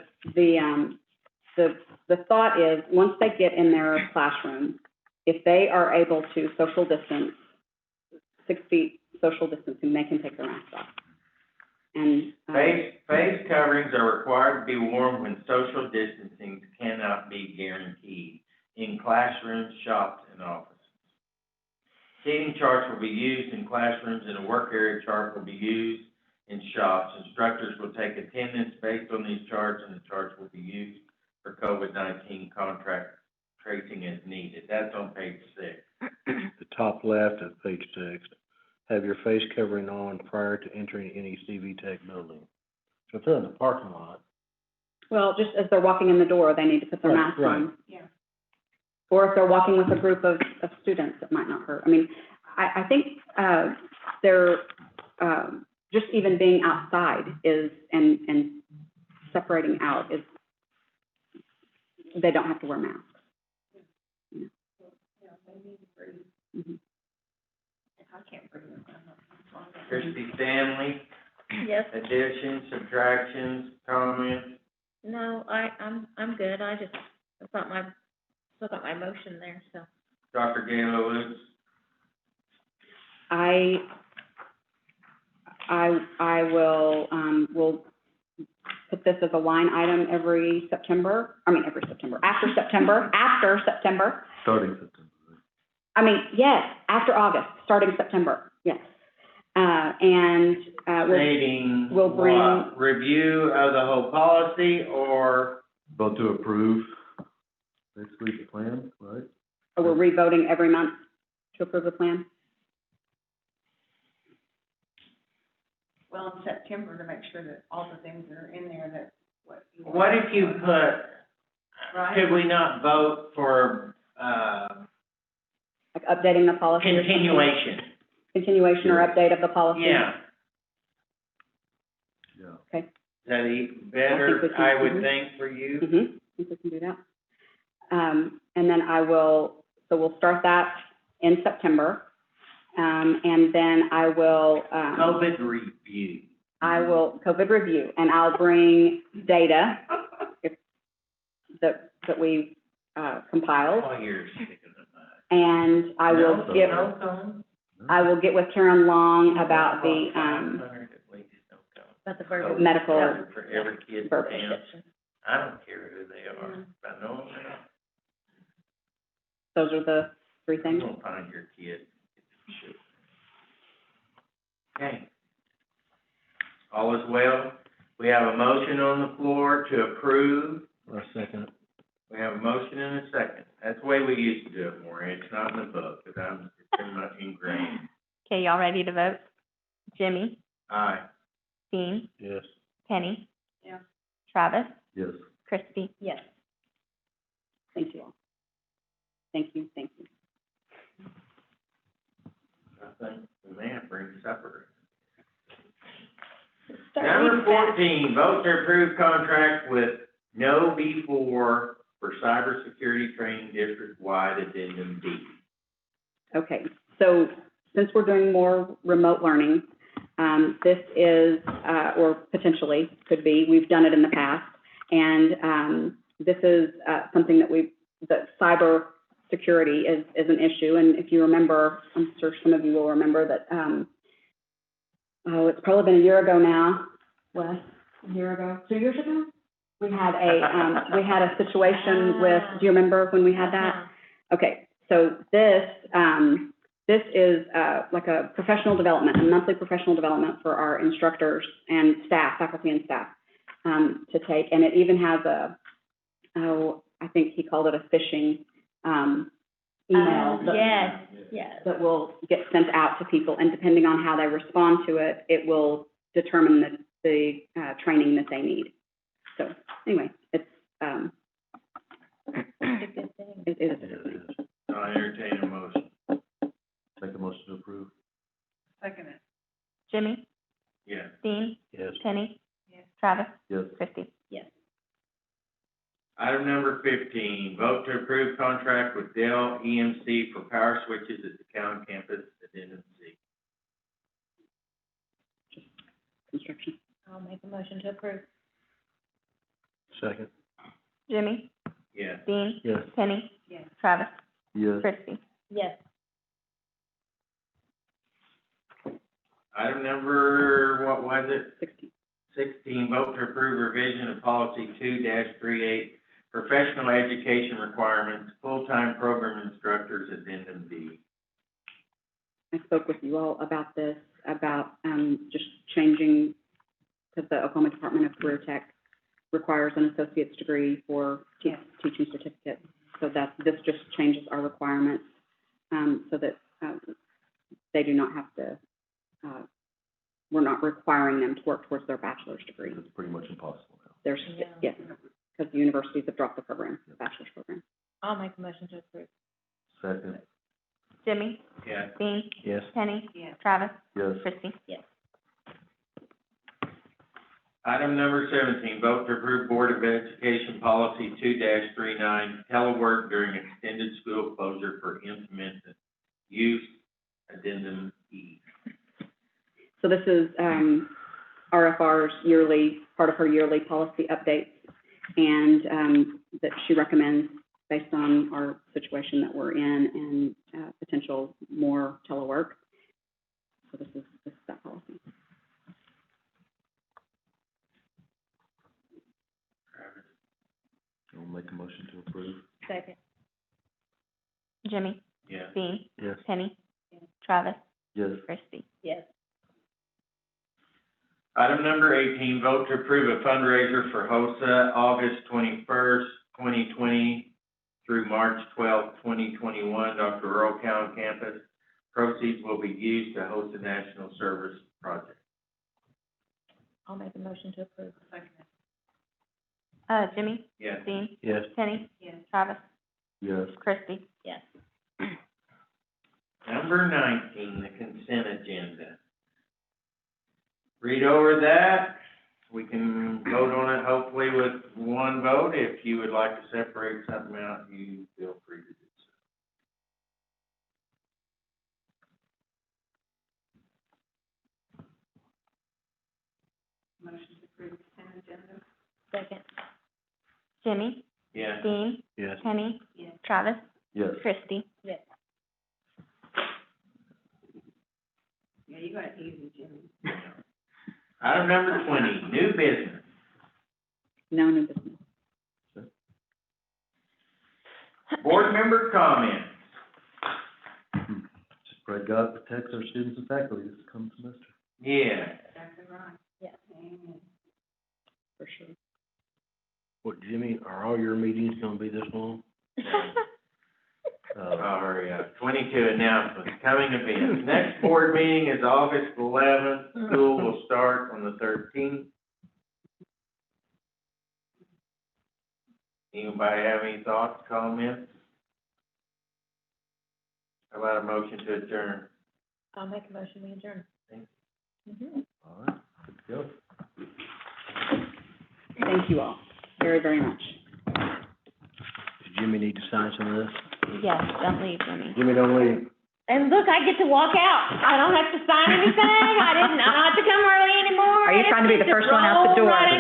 the thought is, once they get in their classroom, if they are able to social distance, 6 feet social distancing, they can take their mask off. And, Face coverings are required to be worn when social distancing cannot be guaranteed in classrooms, shops, and offices. Seating charts will be used in classrooms, and a work area chart will be used in shops. Instructors will take attendance based on these charts, and the charts will be used for COVID-19 contract tracing as needed. That's on page 6. The top left of page 6, have your face covering on prior to entering any CV Tech building. So if they're in the parking lot. well, just as they're walking in the door, they need to put their Right, mask right. on. Yeah. Or if they're walking with a group of students, it might not hurt. I mean, I think, they're, just even being outside is, and separating out is, they don't have to wear masks. Yeah, they need to breathe. Mhm. I can't breathe. Christy Stanley, Yes. additions, subtractions, comments? No, I'm good. That's not my, still got my motion there, so. Dr. Gayla Lutz? I will put this as a line item after September, Starting September. yes, after August, starting September, yes. Stating we'll bring- what? Review of the whole policy or? Vote to approve, basically the plan, right? we're revoting every month to approve the plan. Well, in September, to make sure that all the things that are in there, that what you. What if you put, Right. could we not vote for, Like updating the policy. or something? Continuation or update of the policy. Yeah, Yeah. Okay. is that I think we better, can- I would mhm. think, for you? Mm-hmm, I think we can do that. And then so we'll start that in September. And then I will, COVID review. COVID review, and I'll bring data that we compiled. Oh, you're sick of it. And I will No, get, no, no. I will get with Karen Long about the, 500 at least, don't go. About the verbiage. medical. For every kid in verbiage. town. I don't care who they are, I know them. Those are the three I'm things. gonna find your kid. Okay. All is well. We have a motion on the floor to approve. Or second. We have a motion and a second. That's the way we used to do it, Maureen. It's not in the book, because it's pretty much ingrained. Okay, y'all ready to vote? Jimmy, Aye. Dean, Yes. Penny, Yeah. Travis, Yes. Christie. Yes. Thank you all. Thank you. I think we may have to bring supper. Start Number reading fast. 14, vote to approve contract with No B4 for cybersecurity training district-wide addendum D. Okay, so since we're doing more remote learning, this is, or potentially could be, we've done it in the past, and this is something that cyber security is an issue. And if you remember, I'm sure some of you will remember that, it's probably been a year ago now, Wes, a year ago, 2 years ago? We had a situation with, do you remember when we had that? Okay, so this is like a professional development, a monthly professional development for our instructors and staff, faculty and staff, to take. And it even has I think he called it a phishing email. Yes. That will get sent out to people, and depending on how they respond to it, it will determine the training that they need. So anyway, it's it is. I entertain a motion. Make a motion to approve. Second it. Jimmy, Yes. Dean, Yes. Penny, Yes. Travis, Yes. Christie. Yes. Item number 15, vote to approve contract with Dell EMC for power switches at the county campus addendum C. Construction. I'll make a motion to approve. Second. Jimmy, Yes. Dean, Yes. Penny, Yes. Travis, Yes. Christie. Yes. Item number, what was it? 16. 16, vote to approve revision of policy 2-38, professional education requirements, full-time program instructors, addendum D. I spoke with you all about this, about just changing, because the Oklahoma Department of Career Tech requires an associate's degree for teaching certificate. So this just changes our requirements so that they do not have to, we're not requiring them to work towards their bachelor's degree. It's pretty much impossible now. There's, yes, because the universities have dropped the program, the bachelor's program. I'll make a motion to approve. Second. Jimmy, Yes. Dean, Yes. Penny, Yes. Travis, Yes. Christie. Yes. Item number 17, vote to approve Board of Education policy 2-39, telework during extended school closure for intermittent use, addendum E. So this is RFR's yearly, part of her yearly policy updates, and that she recommends based on our situation that we're in and potential more telework. So this is that policy. Travis. I'll make a motion to approve. Second. Jimmy, Yes. Dean, Yes. Penny, Travis, Yes. Christie. Yes. Item number 18, vote to approve a fundraiser for HOSA, August 21st, 2020 through March 12th, 2021, Dr. Earl County Campus. Proceeds will be used to host a national service project. I'll make a motion to approve. Jimmy, Yes. Dean, Yes. Kenny, Yes. Travis, Yes. Christie. Yes. Number 19, the consent agenda. Read over that. We can vote on it hopefully with one vote. If you would like to separate something out, you feel free to do so. Motion to approve consent agenda. Second. Jimmy, Yes. Dean, Yes. Kenny, Yes. Travis, Yes. Christie. Yes. Yeah, you got it easy, Jimmy. Item number 20, new business. No new business. Board member comments. Just pray God protects our students and faculty this coming semester. Yeah. Exactly right. Yes. Amen. For sure. What, Jimmy, are all your meetings gonna be this long? I'll hurry up. 22 announcements, coming events. Next board meeting is August 11th. School will start on the 13th. Anybody have any thoughts, comments? How about a motion to adjourn? I'll make a motion, we adjourn. All right, good to go. Thank you all very, very much. Does Jimmy need to sign some of this? Yes, don't leave, Jimmy. Jimmy, don't leave. And look, I get to walk out. I don't have to sign anything. I don't have to come early anymore. Are you trying to be the Just first one out the roll door? right